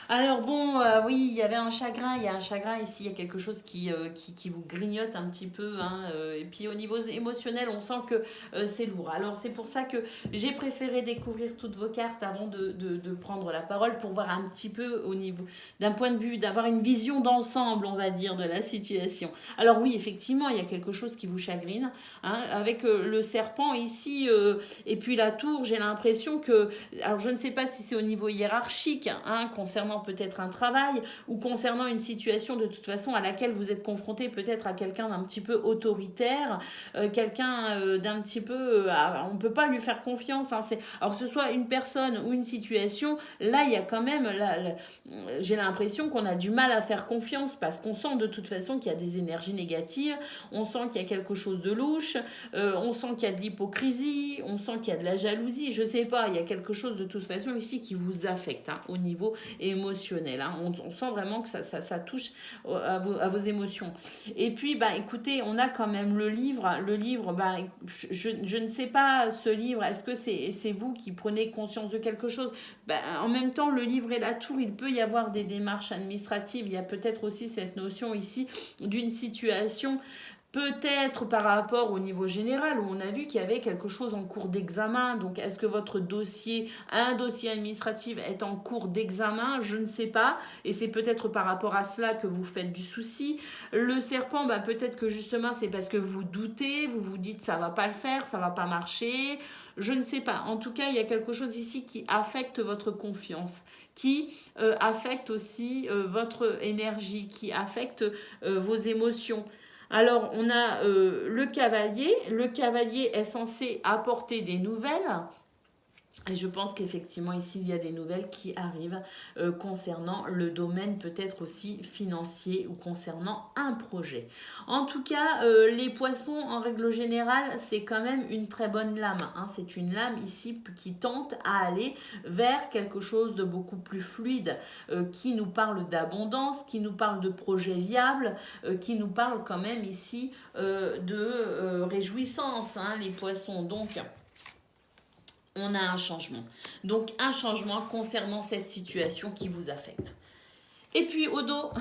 Alors bon, oui, il y avait un chagrin, il y a un chagrin ici, il y a quelque chose qui vous grignote un petit peu. Hein, et puis au niveau émotionnel, on sent que c'est lourd. Alors c'est pour ça que j'ai préféré découvrir toutes vos cartes avant de prendre la parole pour voir un petit peu au niveau d'un point de vue, d'avoir une vision d'ensemble, on va dire, de la situation. Alors oui, effectivement, il y a quelque chose qui vous chagrine. Hein, avec le serpent ici et puis la tour, j'ai l'impression que... Alors je ne sais pas si c'est au niveau hiérarchique, hein, concernant peut-être un travail ou concernant une situation de toute façon à laquelle vous êtes confronté peut-être à quelqu'un d'un petit peu autoritaire, quelqu'un d'un petit peu... on ne peut pas lui faire confiance. Hein, alors que ce soit une personne ou une situation, là il y a quand même... j'ai l'impression qu'on a du mal à faire confiance parce qu'on sent de toute façon qu'il y a des énergies négatives, on sent qu'il y a quelque chose de louche, on sent qu'il y a de l'hypocrisie, on sent qu'il y a de la jalousie, je sais pas, il y a quelque chose de toute façon ici qui vous affecte hein, au niveau émotionnel. Hein. On sent vraiment que ça touche à vos émotions. Et puis, bah, écoutez, on a quand même le livre. Le livre, bah, je ne sais pas, ce livre, est-ce que c'est vous qui prenez conscience de quelque chose? Bah, en même temps, le livre et la tour, il peut y avoir des démarches administratives. Il y a peut-être aussi cette notion ici d'une situation peut-être par rapport au niveau général, où on a vu qu'il y avait quelque chose en cours d'examen. Donc, est-ce que votre dossier, un dossier administratif est en cours d'examen? Je ne sais pas. Et c'est peut-être par rapport à cela que vous faites du souci. Le serpent, bah, peut-être que justement, c'est parce que vous doutez, vous vous dites ça va pas le faire, ça va pas marcher. Je ne sais pas. En tout cas, il y a quelque chose ici qui affecte votre confiance, qui affecte aussi votre énergie, qui affecte vos émotions. Alors, on a le cavalier. Le cavalier est censé apporter des nouvelles. Et je pense qu'effectivement, ici, il y a des nouvelles qui arrivent concernant le domaine peut-être aussi financier ou concernant un projet. En tout cas, les poissons, en règle générale, c'est quand même une très bonne lame. Hein. C'est une lame ici qui tente à aller vers quelque chose de beaucoup plus fluide, qui nous parle d'abondance, qui nous parle de projets viables, qui nous parle quand même ici de réjouissance, hein, les poissons. Donc, on a un changement. Donc, un changement concernant cette situation qui vous affecte. Et puis au dos,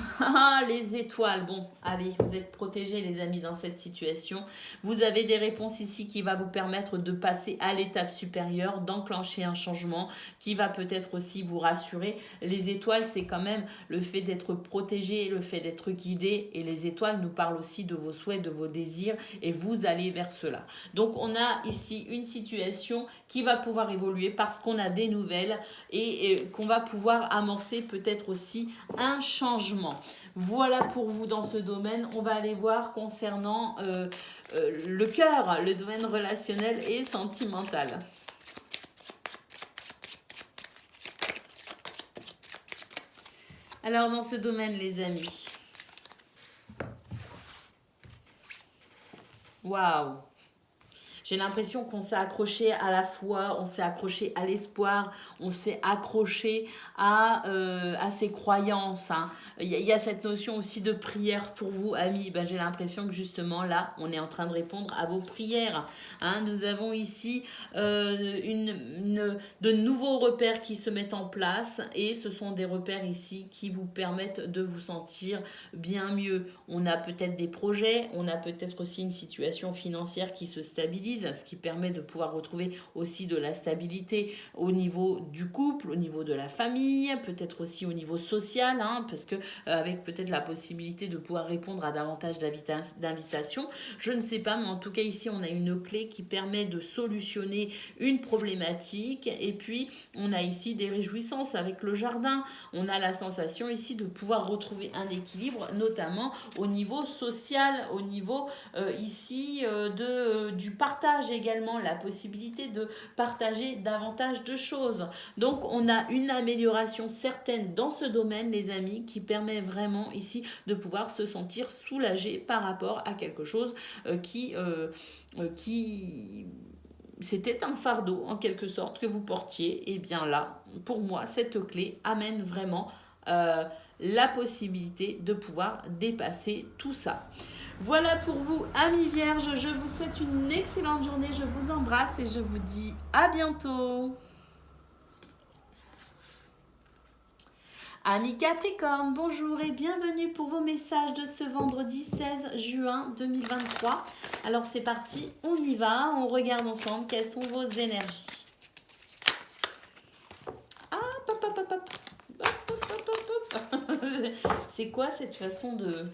les étoiles. Bon, allez, vous êtes protégés les amis dans cette situation. Vous avez des réponses ici qui va vous permettre de passer à l'étape supérieure, d'enclencher un changement qui va peut-être aussi vous rassurer. Les étoiles, c'est quand même le fait d'être protégé, le fait d'être guidé. Et les étoiles nous parlent aussi de vos souhaits, de vos désirs. Et vous allez vers cela. Donc on a ici une situation qui va pouvoir évoluer parce qu'on a des nouvelles et qu'on va pouvoir amorcer peut-être aussi un changement. Voilà pour vous dans ce domaine. On va aller voir concernant le cœur, le domaine relationnel et sentimental. Alors dans ce domaine, les amis, waouh! J'ai l'impression qu'on s'est accroché à la foi, on s'est accroché à l'espoir, on s'est accroché à ses croyances. Hein. Il y a cette notion aussi de prière pour vous, amis. Ben, j'ai l'impression que justement là, on est en train de répondre à vos prières. Hein. Nous avons ici de nouveaux repères qui se mettent en place et ce sont des repères ici qui vous permettent de vous sentir bien mieux. On a peut-être des projets, on a peut-être aussi une situation financière qui se stabilise, ce qui permet de pouvoir retrouver aussi de la stabilité au niveau du couple, au niveau de la famille, peut-être aussi au niveau social, hein, parce que avec peut-être la possibilité de pouvoir répondre à davantage d'invitations, je ne sais pas, mais en tout cas ici on a une clé qui permet de solutionner une problématique et puis on a ici des réjouissances avec le jardin, on a la sensation ici de pouvoir retrouver un équilibre, notamment au niveau social, au niveau ici du partage également, la possibilité de partager davantage de choses. Donc on a une amélioration certaine dans ce domaine, les amis, qui permet vraiment ici de pouvoir se sentir soulagé par rapport à quelque chose qui c'était un fardeau en quelque sorte que vous portiez. Et bien là, pour moi, cette clé amène vraiment la possibilité de pouvoir dépasser tout ça. Voilà pour vous, amis vierges. Je vous souhaite une excellente journée. Je vous embrasse et je vous dis à bientôt. Amis Capricorne, bonjour et bienvenue pour vos messages de ce vendredi 16 juin 2023. Alors c'est parti, on y va, on regarde ensemble quelles sont vos énergies. Ah, pop, pop, pop, pop. C'est quoi cette façon de...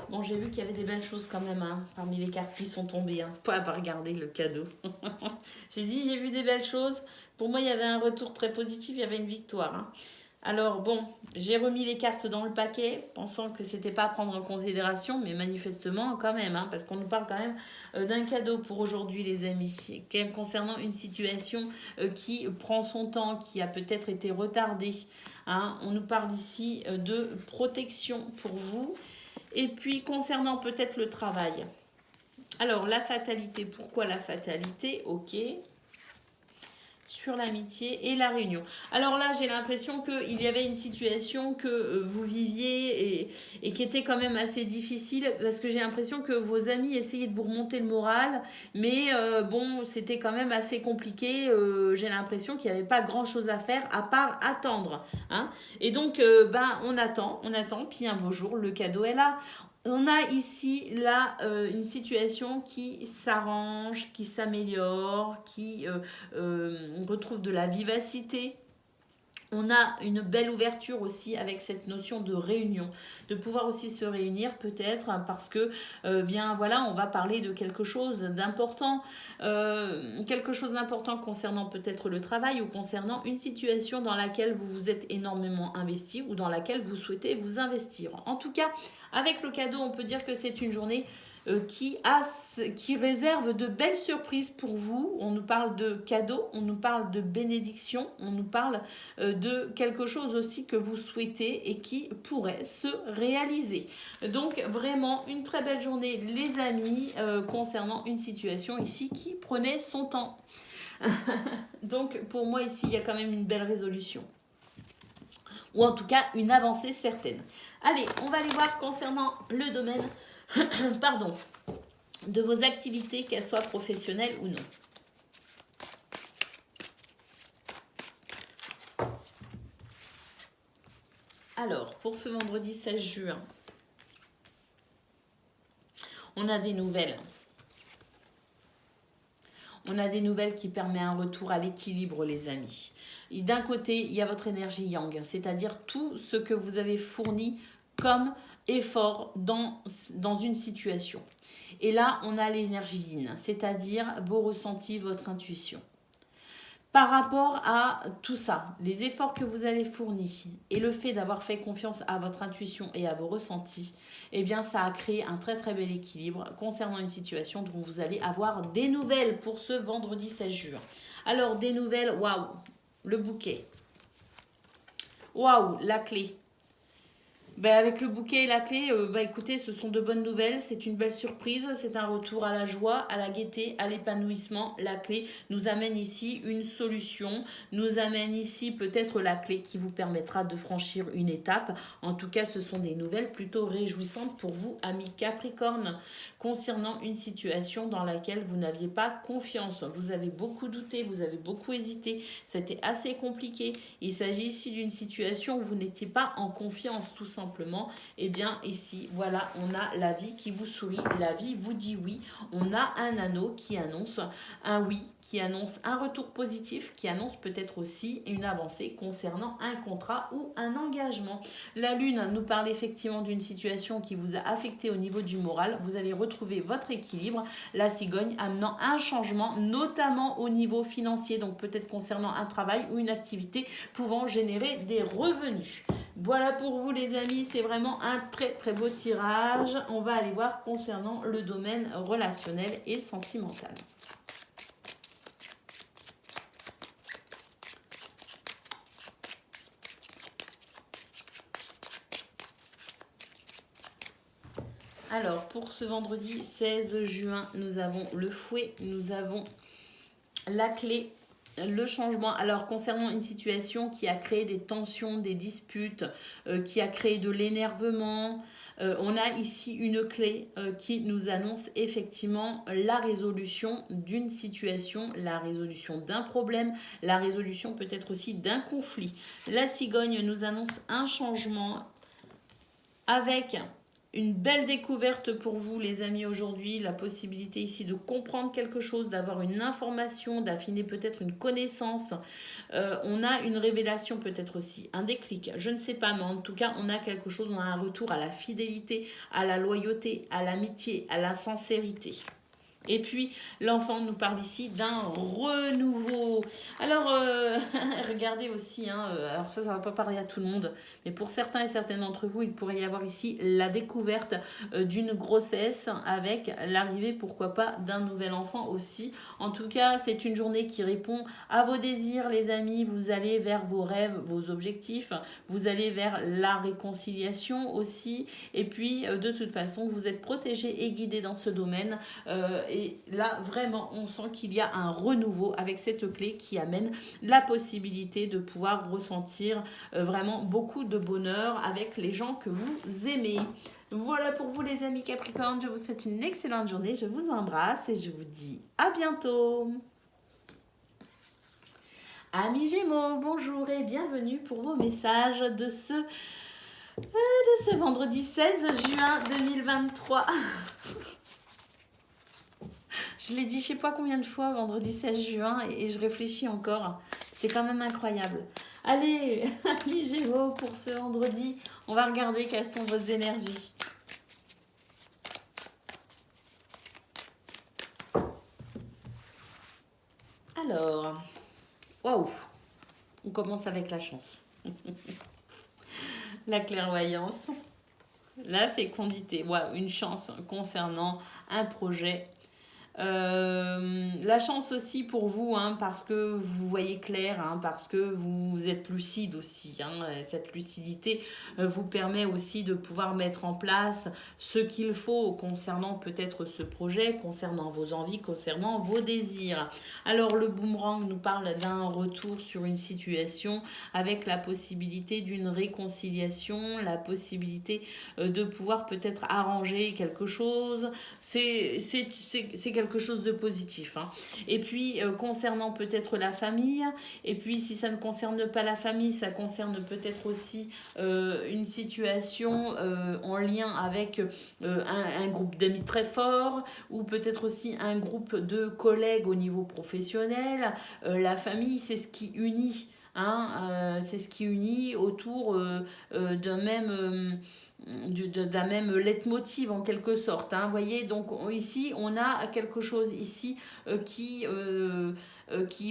Bon, j'ai vu qu'il y avait des belles choses quand même, hein, parmi les cartes qui sont tombées. Hein. Pas à regarder le cadeau. J'ai vu des belles choses. Pour moi, il y avait un retour très positif, il y avait une victoire. Hein. Alors bon, j'ai remis les cartes dans le paquet, pensant que c'était pas à prendre en considération, mais manifestement quand même, hein, parce qu'on nous parle quand même d'un cadeau pour aujourd'hui, les amis, concernant une situation qui prend son temps, qui a peut-être été retardée. Hein. On nous parle ici de protection pour vous. Et puis, concernant peut-être le travail. Alors, la fatalité. Pourquoi la fatalité? Ok. Sur l'amitié et la réunion. Alors là, j'ai l'impression qu'il y avait une situation que vous viviez et qui était quand même assez difficile parce que j'ai l'impression que vos amis essayaient de vous remonter le moral, mais bon, c'était quand même assez compliqué. J'ai l'impression qu'il n'y avait pas grand-chose à faire à part attendre. Hein. Et donc, on attend, puis un beau jour, le cadeau est là. On a ici là une situation qui s'arrange, qui s'améliore, qui retrouve de la vivacité. On a une belle ouverture aussi avec cette notion de réunion, de pouvoir aussi se réunir peut-être parce que bien voilà, on va parler de quelque chose d'important concernant peut-être le travail ou concernant une situation dans laquelle vous vous êtes énormément investi ou dans laquelle vous souhaitez vous investir. En tout cas, avec le cadeau, on peut dire que c'est une journée qui réserve de belles surprises pour vous. On nous parle de cadeaux, on nous parle de bénédiction, on nous parle de quelque chose aussi que vous souhaitez et qui pourrait se réaliser. Donc vraiment une très belle journée les amis concernant une situation ici qui prenait son temps. Donc pour moi ici il y a quand même une belle résolution. Ou en tout cas une avancée certaine. Allez, on va aller voir concernant le domaine pardon, de vos activités, qu'elles soient professionnelles ou non. Alors, pour ce vendredi 16 juin, on a des nouvelles. On a des nouvelles qui permettent un retour à l'équilibre, les amis. Et d'un côté, il y a votre énergie yang, c'est-à-dire tout ce que vous avez fourni comme et fort dans une situation. Et là, on a l'énergie yin, c'est-à-dire vos ressentis, votre intuition. Par rapport à tout ça, les efforts que vous avez fournis et le fait d'avoir fait confiance à votre intuition et à vos ressentis, eh bien ça a créé un très très bel équilibre concernant une situation dont vous allez avoir des nouvelles pour ce vendredi 16 juin. Alors des nouvelles, waouh, le bouquet. Waouh, la clé. Ben, avec le bouquet et la clé, écoutez, ce sont de bonnes nouvelles, c'est une belle surprise, c'est un retour à la joie, à la gaieté, à l'épanouissement. La clé nous amène ici une solution, nous amène ici peut-être la clé qui vous permettra de franchir une étape. En tout cas, ce sont des nouvelles plutôt réjouissantes pour vous, amis Capricorne, concernant une situation dans laquelle vous n'aviez pas confiance. Vous avez beaucoup douté, vous avez beaucoup hésité, c'était assez compliqué. Il s'agit ici d'une situation où vous n'étiez pas en confiance, tout simplement. Eh bien ici, voilà, on a la vie qui vous sourit, la vie vous dit oui. On a un anneau qui annonce un oui, qui annonce un retour positif, qui annonce peut-être aussi une avancée concernant un contrat ou un engagement. La lune nous parle effectivement d'une situation qui vous a affecté au niveau du moral. Vous allez retrouver votre équilibre. La cigogne amenant un changement, notamment au niveau financier, donc peut-être concernant un travail ou une activité pouvant générer des revenus. Voilà pour vous les amis, c'est vraiment un très très beau tirage. On va aller voir concernant le domaine relationnel et sentimental. Alors pour ce vendredi 16 juin, nous avons le fouet, nous avons la clé, le changement. Alors concernant une situation qui a créé des tensions, des disputes, qui a créé de l'énervement, on a ici une clé qui nous annonce effectivement la résolution d'une situation, la résolution d'un problème, la résolution peut-être aussi d'un conflit. La cigogne nous annonce un changement avec une belle découverte pour vous les amis aujourd'hui, la possibilité ici de comprendre quelque chose, d'avoir une information, d'affiner peut-être une connaissance. On a une révélation peut-être aussi, un déclic, je ne sais pas, mais en tout cas on a quelque chose, on a un retour à la fidélité, à la loyauté, à l'amitié, à la sincérité. Et puis, l'enfant nous parle ici d'un renouveau. Alors, regardez aussi, alors ça ne va pas parler à tout le monde, mais pour certains et certaines d'entre vous, il pourrait y avoir ici la découverte d'une grossesse avec l'arrivée, pourquoi pas, d'un nouvel enfant aussi. En tout cas, c'est une journée qui répond à vos désirs, les amis. Vous allez vers vos rêves, vos objectifs. Vous allez vers la réconciliation aussi. Et puis, de toute façon, vous êtes protégés et guidés dans ce domaine. Et là, vraiment, on sent qu'il y a un renouveau avec cette clé qui amène la possibilité de pouvoir ressentir vraiment beaucoup de bonheur avec les gens que vous aimez. Voilà pour vous les amis Capricorne, je vous souhaite une excellente journée, je vous embrasse et je vous dis à bientôt. Amis Gémeaux, bonjour et bienvenue pour vos messages de ce vendredi 16 juin 2023. Je l'ai dit je sais pas combien de fois vendredi 16 juin et je réfléchis encore. C'est quand même incroyable. Allez, amis Gémeaux, pour ce vendredi, on va regarder quelles sont vos énergies. Alors, waouh, on commence avec la chance. La clairvoyance, la fécondité, waouh, une chance concernant un projet. La chance aussi pour vous, parce que vous voyez clair, parce que vous êtes lucide aussi. Cette lucidité vous permet aussi de pouvoir mettre en place ce qu'il faut concernant peut-être ce projet, concernant vos envies, concernant vos désirs. Alors le boomerang nous parle d'un retour sur une situation avec la possibilité d'une réconciliation, la possibilité de pouvoir peut-être arranger quelque chose. C'est quelque chose de positif. Et puis, concernant peut-être la famille, et puis si ça ne concerne pas la famille, ça concerne peut-être aussi une situation en lien avec un groupe d'amis très fort, ou peut-être aussi un groupe de collègues au niveau professionnel. La famille, c'est ce qui unit Hein, c'est ce qui unit autour d'un même, d'un même leitmotiv en quelque sorte. Hein, voyez, donc ici, on a quelque chose ici qui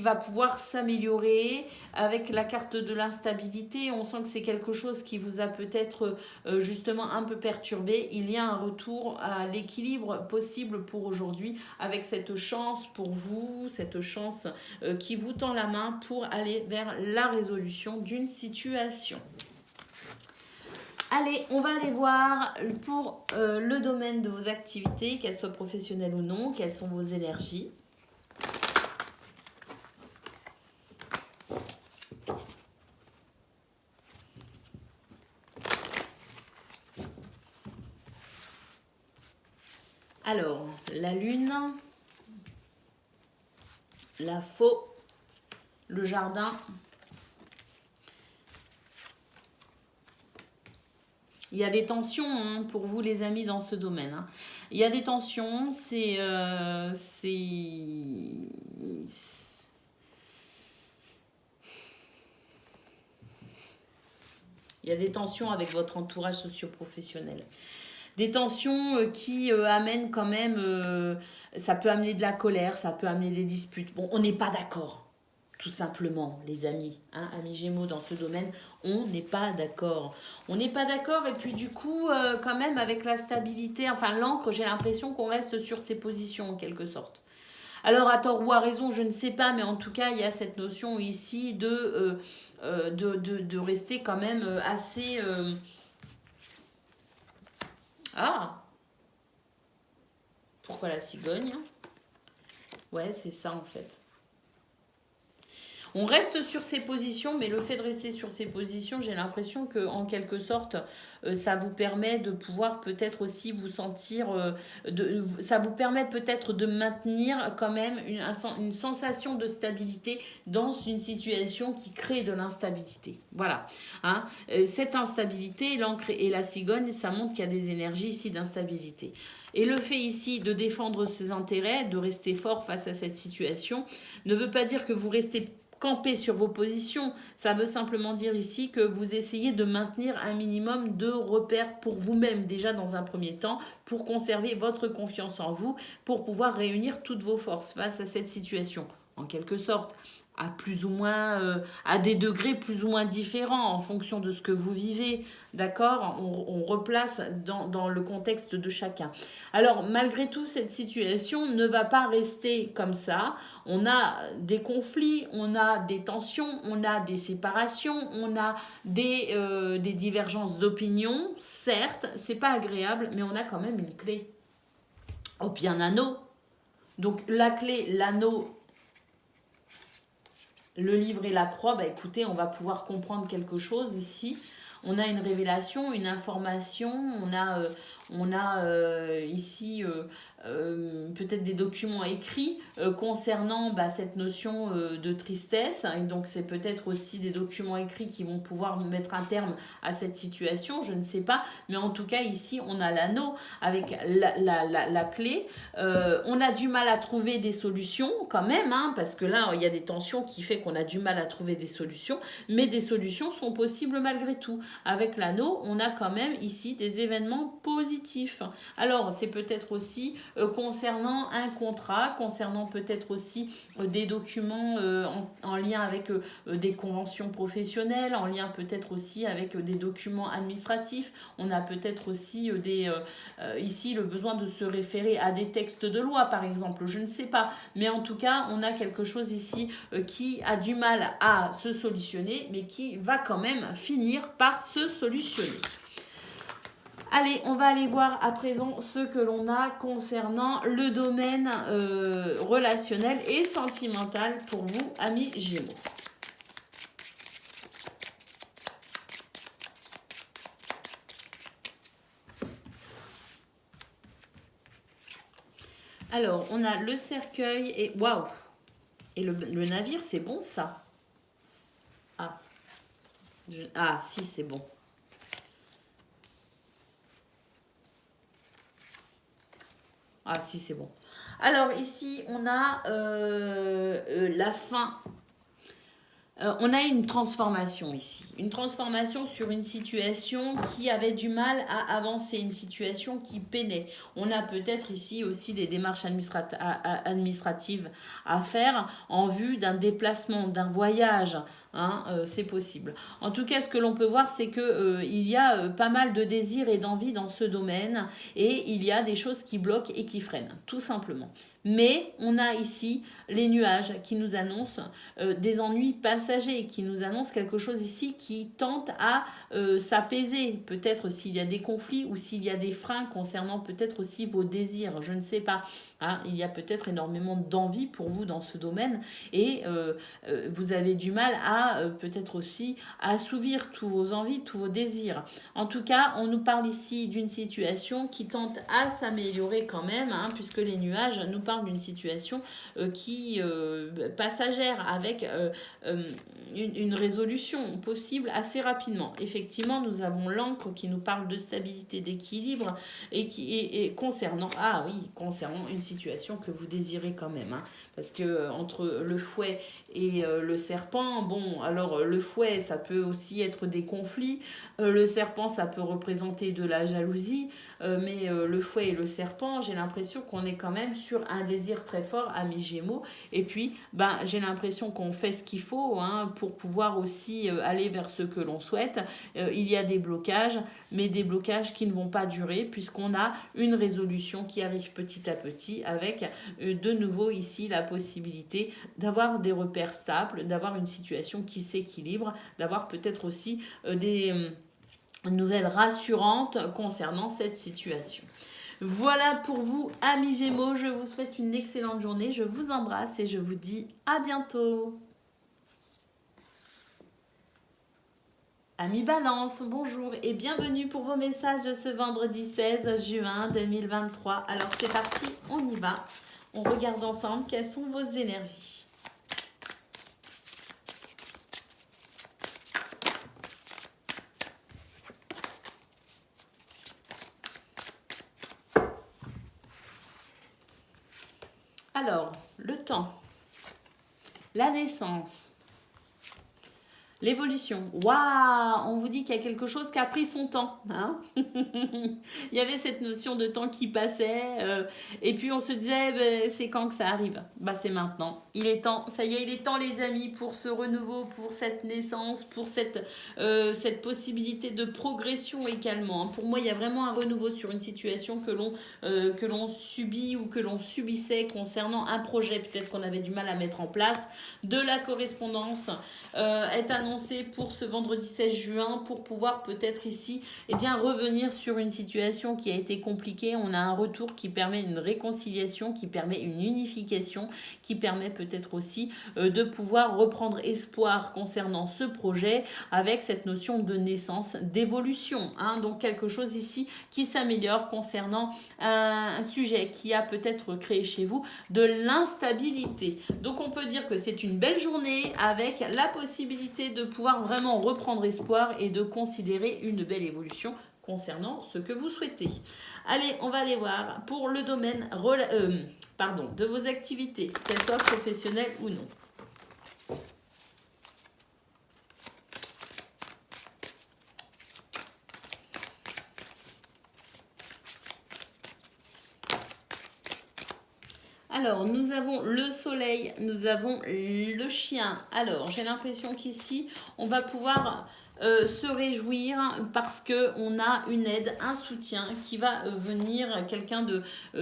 va pouvoir s'améliorer avec la carte de l'instabilité. On sent que c'est quelque chose qui vous a peut-être justement un peu perturbé. Il y a un retour à l'équilibre possible pour aujourd'hui avec cette chance pour vous, cette chance qui vous tend la main pour aller vers la résolution d'une situation. Allez, on va aller voir pour le domaine de vos activités, qu'elles soient professionnelles ou non, quelles sont vos énergies. Alors, la lune, la faux, le jardin. Il y a des tensions hein, pour vous les amis dans ce domaine. Hein. Il y a des tensions, il y a des tensions avec votre entourage socio-professionnel. Des tensions qui amènent quand même, ça peut amener de la colère, ça peut amener des disputes. Bon, on n'est pas d'accord. Tout simplement, les amis, hein, amis Gémeaux dans ce domaine, on n'est pas d'accord. On n'est pas d'accord et puis du coup, quand même avec la stabilité, enfin l'encre, j'ai l'impression qu'on reste sur ses positions en quelque sorte. Alors à tort ou à raison, je ne sais pas, mais en tout cas, il y a cette notion ici de rester quand même assez... Ah, pourquoi la cigogne? Ouais, c'est ça en fait. On reste sur ses positions, mais le fait de rester sur ses positions, j'ai l'impression que en quelque sorte, ça vous permet de pouvoir peut-être aussi vous sentir, ça vous permet peut-être de maintenir quand même une sensation de stabilité dans une situation qui crée de l'instabilité. Voilà. Hein. Cette instabilité, l'encre et la cigogne, ça montre qu'il y a des énergies ici d'instabilité. Et le fait ici de défendre ses intérêts, de rester fort face à cette situation, ne veut pas dire que vous restez camper sur vos positions. Ça veut simplement dire ici que vous essayez de maintenir un minimum de repères pour vous-même déjà dans un premier temps, pour conserver votre confiance en vous, pour pouvoir réunir toutes vos forces face à cette situation. En quelque sorte, à plus ou moins, à des degrés plus ou moins différents en fonction de ce que vous vivez, d'accord. On replace dans le contexte de chacun. Alors, malgré tout, cette situation ne va pas rester comme ça. On a des conflits, on a des tensions, on a des séparations, on a des divergences d'opinion. Certes, c'est pas agréable, mais on a quand même une clé. Oh, puis un anneau. Donc, la clé, l'anneau, le livre et la croix, bah écoutez, on va pouvoir comprendre quelque chose ici. On a une révélation, une information, on a ici peut-être des documents écrits concernant cette notion de tristesse. Et donc c'est peut-être aussi des documents écrits qui vont pouvoir mettre un terme à cette situation, je ne sais pas. Mais en tout cas ici on a l'anneau avec la clé. On a du mal à trouver des solutions quand même, hein, parce que là il y a des tensions qui fait qu'on a du mal à trouver des solutions. Mais des solutions sont possibles malgré tout. Avec l'anneau, on a quand même ici des événements positifs. Alors, c'est peut-être aussi concernant un contrat, concernant peut-être aussi des documents en lien avec des conventions professionnelles, en lien peut-être aussi avec des documents administratifs. On a peut-être aussi ici le besoin de se référer à des textes de loi, par exemple. Je ne sais pas. Mais en tout cas, on a quelque chose ici qui a du mal à se solutionner, mais qui va quand même finir par se solutionner. Allez, on va aller voir à présent ce que l'on a concernant le domaine relationnel et sentimental pour vous, amis Gémeaux. Alors, on a le cercueil et... Waouh! Et le navire, c'est bon ça? Ah, ah si, c'est bon. Ah si, c'est bon. Alors ici, on a la fin. On a une transformation ici, une transformation sur une situation qui avait du mal à avancer, une situation qui peinait. On a peut-être ici aussi des démarches administratives à faire en vue d'un déplacement, d'un voyage. Hein, c'est possible. En tout cas, ce que l'on peut voir, c'est que il y a pas mal de désirs et d'envie dans ce domaine, et il y a des choses qui bloquent et qui freinent, tout simplement. Mais on a ici les nuages qui nous annoncent des ennuis passagers, qui nous annoncent quelque chose ici qui tente à s'apaiser. Peut-être s'il y a des conflits ou s'il y a des freins concernant peut-être aussi vos désirs, je ne sais pas. Hein, il y a peut-être énormément d'envie pour vous dans ce domaine, et vous avez du mal à peut-être aussi assouvir tous vos envies, tous vos désirs. En tout cas, on nous parle ici d'une situation qui tente à s'améliorer quand même, hein, puisque les nuages nous parlent d'une situation qui passagère, avec une résolution possible assez rapidement. Effectivement, nous avons l'encre qui nous parle de stabilité, d'équilibre, et qui est concernant, ah oui, concernant une situation que vous désirez quand même, hein, parce que entre le fouet et le serpent, bon, alors le fouet, ça peut aussi être des conflits, le serpent, ça peut représenter de la jalousie, mais le fouet et le serpent, j'ai l'impression qu'on est quand même sur un désir très fort, amis Gémeaux. Et puis, ben, j'ai l'impression qu'on fait ce qu'il faut, hein, pour pouvoir aussi aller vers ce que l'on souhaite. Il y a des blocages, mais des blocages qui ne vont pas durer, puisqu'on a une résolution qui arrive petit à petit, avec de nouveau ici la possibilité d'avoir des repères stables, d'avoir une situation qui s'équilibre, d'avoir peut-être aussi des nouvelles rassurantes concernant cette situation. Voilà pour vous, amis Gémeaux. Je vous souhaite une excellente journée. Je vous embrasse et je vous dis à bientôt. Amis Balance, bonjour et bienvenue pour vos messages de ce vendredi 16 juin 2023. Alors c'est parti, on y va. On regarde ensemble quelles sont vos énergies. Alors, le temps, la naissance, l'évolution. Waouh, on vous dit qu'il y a quelque chose qui a pris son temps. Hein. Il y avait cette notion de temps qui passait, et puis on se disait, c'est quand que ça arrive? Bah, c'est maintenant. Il est temps, ça y est, il est temps les amis, pour ce renouveau, pour cette naissance, pour cette possibilité de progression également. Pour moi, il y a vraiment un renouveau sur une situation que l'on subit ou que l'on subissait concernant un projet peut-être qu'on avait du mal à mettre en place. De la correspondance est annoncée pour ce vendredi 16 juin, pour pouvoir peut-être ici revenir sur une situation qui a été compliquée. On a un retour qui permet une réconciliation, qui permet une unification, qui permet peut-être aussi de pouvoir reprendre espoir concernant ce projet, avec cette notion de naissance, d'évolution. Hein. Donc quelque chose ici qui s'améliore concernant un sujet qui a peut-être créé chez vous de l'instabilité. Donc on peut dire que c'est une belle journée, avec la possibilité de pouvoir vraiment reprendre espoir et de considérer une belle évolution concernant ce que vous souhaitez. Allez, on va aller voir pour le domaine de vos activités, qu'elles soient professionnelles ou non. Alors, nous avons le soleil, nous avons le chien. Alors, j'ai l'impression qu'ici, on va pouvoir se réjouir parce qu'on a une aide, un soutien qui va venir, quelqu'un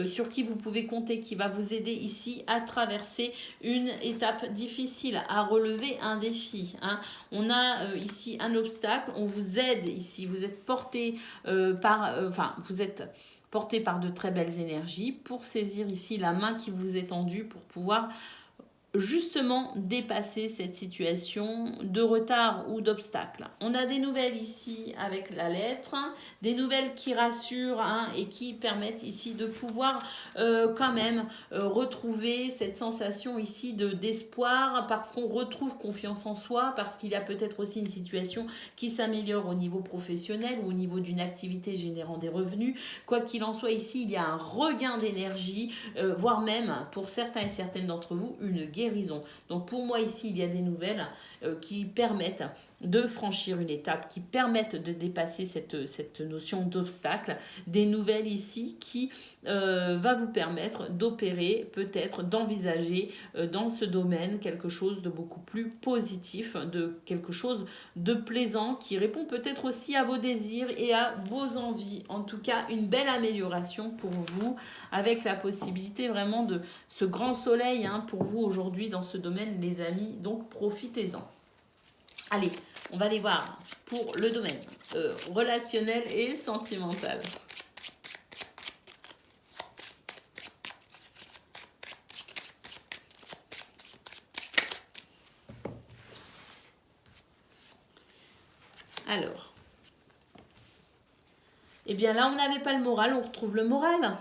sur qui vous pouvez compter, qui va vous aider ici à traverser une étape difficile, à relever un défi. Hein. On a ici un obstacle, on vous aide ici, vous êtes porté vous êtes porté par de très belles énergies pour saisir ici la main qui vous est tendue pour pouvoir justement dépasser cette situation de retard ou d'obstacle. On a des nouvelles ici avec la lettre, des nouvelles qui rassurent, hein, et qui permettent ici de pouvoir quand même retrouver cette sensation ici d'espoir, parce qu'on retrouve confiance en soi, parce qu'il y a peut-être aussi une situation qui s'améliore au niveau professionnel ou au niveau d'une activité générant des revenus. Quoi qu'il en soit, ici il y a un regain d'énergie, voire même pour certains et certaines d'entre vous une guérison guérison. Donc pour moi ici, il y a des nouvelles qui permettent de franchir une étape, qui permettent de dépasser cette notion d'obstacle. Des nouvelles ici qui va vous permettre d'opérer, peut-être d'envisager dans ce domaine quelque chose de beaucoup plus positif, de quelque chose de plaisant qui répond peut-être aussi à vos désirs et à vos envies. En tout cas, une belle amélioration pour vous avec la possibilité vraiment de ce grand soleil pour vous aujourd'hui dans ce domaine, les amis. Donc, profitez-en. Allez, on va aller voir pour le domaine relationnel et sentimental. Alors, eh bien là, on n'avait pas le moral, on retrouve le moral,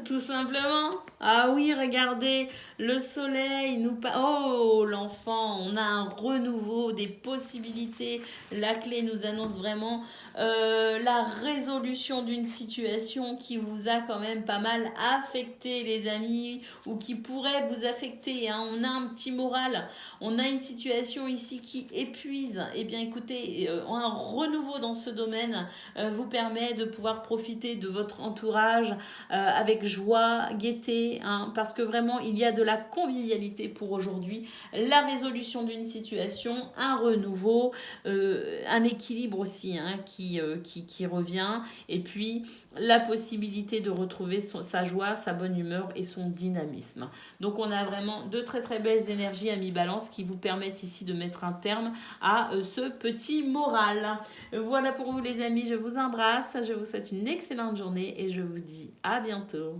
tout simplement. Ah oui, regardez, le soleil nous... Oh, l'enfant, on a un renouveau, des possibilités. La clé nous annonce vraiment la résolution d'une situation qui vous a quand même pas mal affecté, les amis, ou qui pourrait vous affecter. On a un petit moral, on a une situation ici qui épuise. Eh bien, écoutez, un renouveau dans ce domaine vous permet de pouvoir profiter de votre entourage avec joie, gaieté, parce que vraiment il y a de la convivialité pour aujourd'hui, la résolution d'une situation, un renouveau, un équilibre aussi qui revient, et puis la possibilité de retrouver sa joie, sa bonne humeur et son dynamisme. Donc on a vraiment de très très belles énergies à mi-balance qui vous permettent ici de mettre un terme à ce petit moral. Voilà pour vous les amis, je vous embrasse, je vous souhaite une excellente journée et je vous dis à bientôt.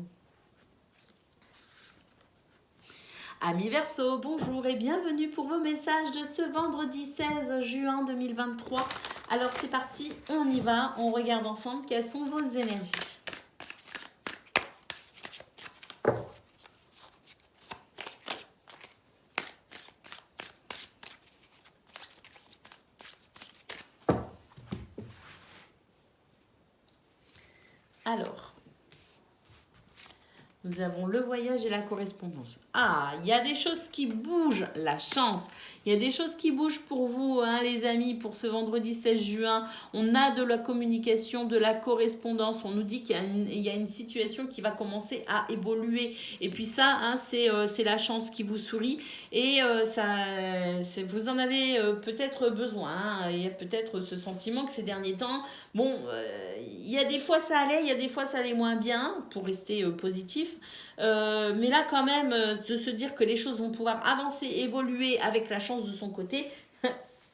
Amis Verseau, bonjour et bienvenue pour vos messages de ce vendredi 16 juin 2023. Alors c'est parti, on y va, on regarde ensemble quelles sont vos énergies. Alors, nous avons le voyage et la correspondance. Ah, il y a des choses qui bougent, la chance. Il y a des choses qui bougent pour vous, les amis, pour ce vendredi 16 juin. On a de la communication, de la correspondance. On nous dit qu'il y a une situation qui va commencer à évoluer. Et puis ça, c'est la chance qui vous sourit. Et vous en avez peut-être besoin. Il y a peut-être ce sentiment que ces derniers temps, il y a des fois ça allait, il y a des fois ça allait moins bien, pour rester positif. Mais là quand même, de se dire que les choses vont pouvoir avancer, évoluer avec la chance de son côté,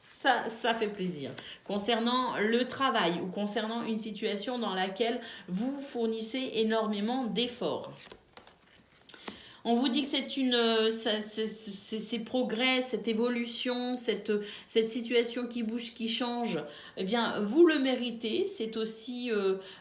ça fait plaisir. Concernant le travail ou concernant une situation dans laquelle vous fournissez énormément d'efforts. On vous dit que ces progrès, cette évolution, cette situation qui bouge, qui change, eh bien, vous le méritez. C'est aussi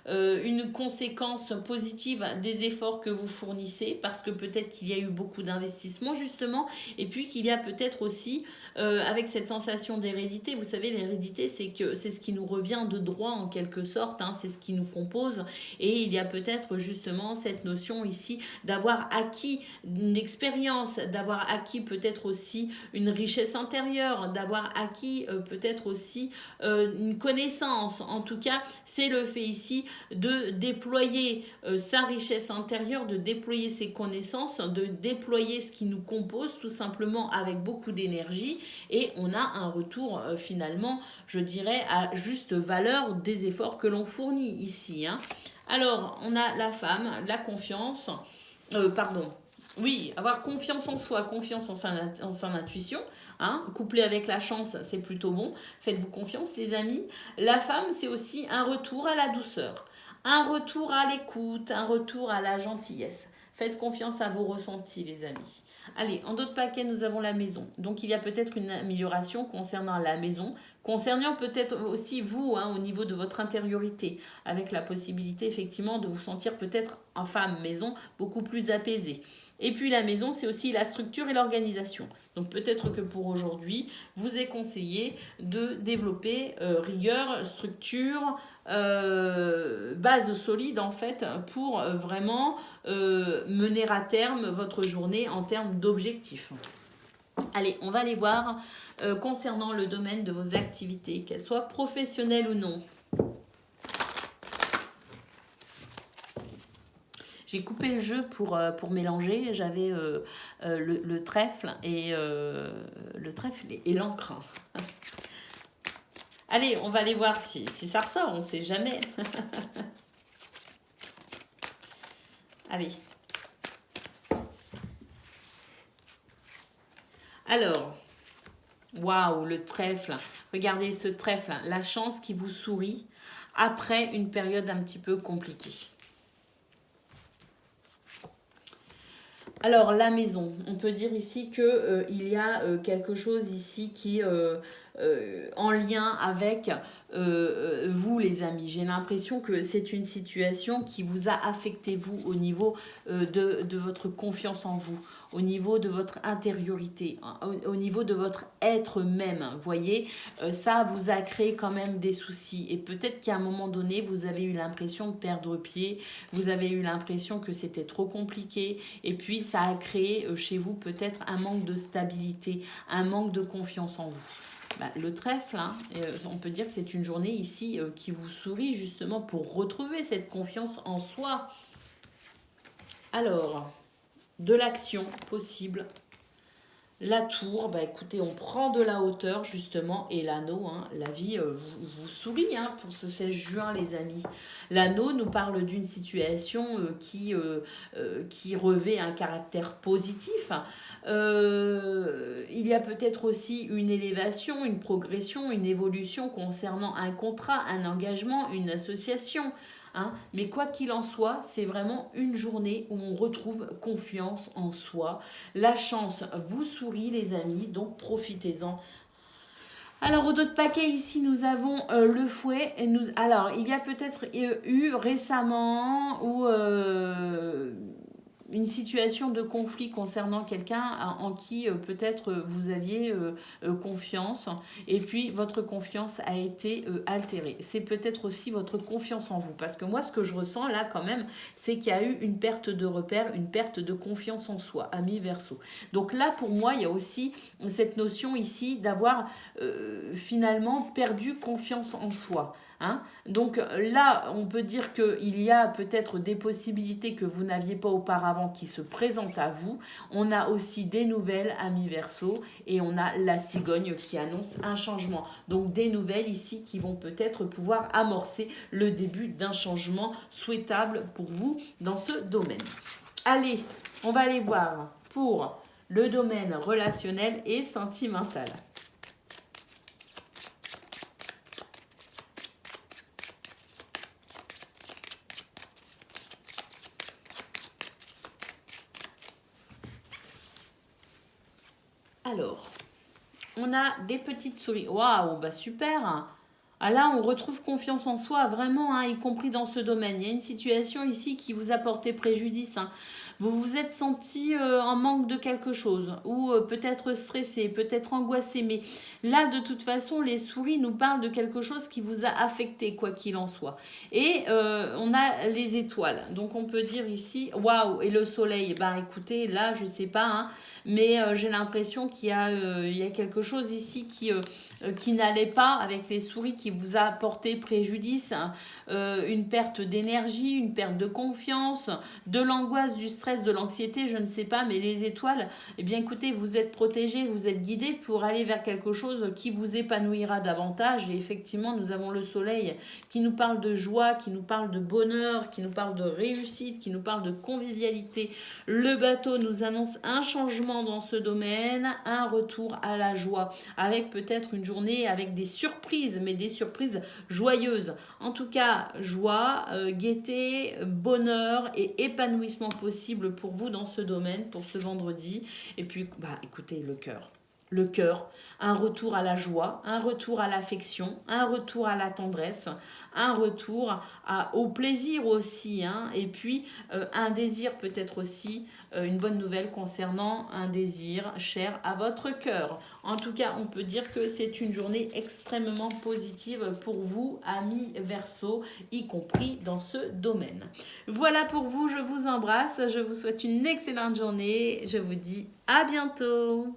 une conséquence positive des efforts que vous fournissez, parce que peut-être qu'il y a eu beaucoup d'investissements, justement, et puis qu'il y a peut-être aussi, avec cette sensation d'hérédité, vous savez, l'hérédité, c'est ce qui nous revient de droit, en quelque sorte, c'est ce qui nous compose, et il y a peut-être justement cette notion ici d'avoir acquis une expérience, d'avoir acquis peut-être aussi une richesse intérieure, d'avoir acquis peut-être aussi une connaissance. En tout cas, c'est le fait ici de déployer sa richesse intérieure, de déployer ses connaissances, de déployer ce qui nous compose tout simplement avec beaucoup d'énergie, et on a un retour finalement, je dirais, à juste valeur des efforts que l'on fournit ici. Alors, on a la femme, la confiance, oui, avoir confiance en soi, confiance en son intuition, couplé avec la chance, c'est plutôt bon. Faites-vous confiance, les amis. La femme, c'est aussi un retour à la douceur, un retour à l'écoute, un retour à la gentillesse. Faites confiance à vos ressentis, les amis. Allez, en d'autres paquets, nous avons la maison. Donc, il y a peut-être une amélioration concernant la maison, concernant peut-être aussi vous, au niveau de votre intériorité, avec la possibilité, effectivement, de vous sentir peut-être en femme maison beaucoup plus apaisée. Et puis la maison, c'est aussi la structure et l'organisation. Donc peut-être que pour aujourd'hui, vous est conseillé de développer rigueur, structure, base solide en fait, pour vraiment mener à terme votre journée en termes d'objectifs. Allez, on va aller voir concernant le domaine de vos activités, qu'elles soient professionnelles ou non. J'ai coupé le jeu pour mélanger. J'avais le trèfle et l'encre. Allez, on va aller voir si ça ressort, on ne sait jamais. Allez. Alors, waouh, le trèfle. Regardez ce trèfle, la chance qui vous sourit après une période un petit peu compliquée. Alors, la maison, on peut dire ici qu'il y a quelque chose ici qui en lien avec vous, les amis. J'ai l'impression que c'est une situation qui vous a affecté, vous, au niveau de votre confiance en vous, au niveau de votre intériorité, au niveau de votre être même. Vous voyez, ça vous a créé quand même des soucis. Et peut-être qu'à un moment donné, vous avez eu l'impression de perdre pied, vous avez eu l'impression que c'était trop compliqué. Et puis, ça a créé chez vous peut-être un manque de stabilité, un manque de confiance en vous. Le trèfle, hein, on peut dire que c'est une journée ici qui vous sourit justement pour retrouver cette confiance en soi. Alors, de l'action possible. La tour, écoutez, on prend de la hauteur justement et l'anneau, hein, la vie vous sourit hein, pour ce 16 juin les amis. L'anneau nous parle d'une situation qui revêt un caractère positif. Il y a peut-être aussi une élévation, une progression, une évolution concernant un contrat, un engagement, une association. Hein, mais quoi qu'il en soit, c'est vraiment une journée où on retrouve confiance en soi. La chance vous sourit les amis, donc profitez-en. Alors au dos de paquet ici nous avons le fouet. Alors il y a peut-être eu récemment ou une situation de conflit concernant quelqu'un en qui peut-être vous aviez confiance et puis votre confiance a été altérée. C'est peut-être aussi votre confiance en vous parce que moi ce que je ressens là quand même c'est qu'il y a eu une perte de repère, une perte de confiance en soi, ami Verseau. Donc là pour moi il y a aussi cette notion ici d'avoir finalement perdu confiance en soi. Hein? Donc là, on peut dire qu'il y a peut-être des possibilités que vous n'aviez pas auparavant qui se présentent à vous. On a aussi des nouvelles, amis Verseau, et on a la cigogne qui annonce un changement. Donc des nouvelles ici qui vont peut-être pouvoir amorcer le début d'un changement souhaitable pour vous dans ce domaine. Allez, on va aller voir pour le domaine relationnel et sentimental. Alors, on a des petites souris. Waouh, super. Ah là, on retrouve confiance en soi, vraiment, hein, y compris dans ce domaine. Il y a une situation ici qui vous a porté préjudice. Hein. Vous vous êtes senti en manque de quelque chose, ou peut-être stressé, peut-être angoissé. Mais là, de toute façon, les souris nous parlent de quelque chose qui vous a affecté, quoi qu'il en soit. Et on a les étoiles. Donc, on peut dire ici, waouh, et le soleil. Écoutez, là, je sais pas, hein, mais j'ai l'impression qu'il y a quelque chose ici qui n'allait pas avec les souris qui vous a porté préjudice, hein, une perte d'énergie, une perte de confiance, de l'angoisse, du stress, de l'anxiété, je ne sais pas, mais les étoiles, eh bien écoutez, vous êtes protégés, vous êtes guidés pour aller vers quelque chose qui vous épanouira davantage. Et effectivement, nous avons le soleil qui nous parle de joie, qui nous parle de bonheur, qui nous parle de réussite, qui nous parle de convivialité. Le bateau nous annonce un changement dans ce domaine, un retour à la joie, avec peut-être une journée avec des surprises, mais des surprises joyeuses. En tout cas, joie, gaieté, bonheur et épanouissement possible pour vous dans ce domaine, pour ce vendredi. Et puis, écoutez, le cœur. Le cœur, un retour à la joie, un retour à l'affection, un retour à la tendresse, un retour au plaisir aussi, hein, et puis un désir peut-être aussi, une bonne nouvelle concernant un désir cher à votre cœur. En tout cas, on peut dire que c'est une journée extrêmement positive pour vous, amis Verseau, y compris dans ce domaine. Voilà pour vous, je vous embrasse, je vous souhaite une excellente journée, je vous dis à bientôt.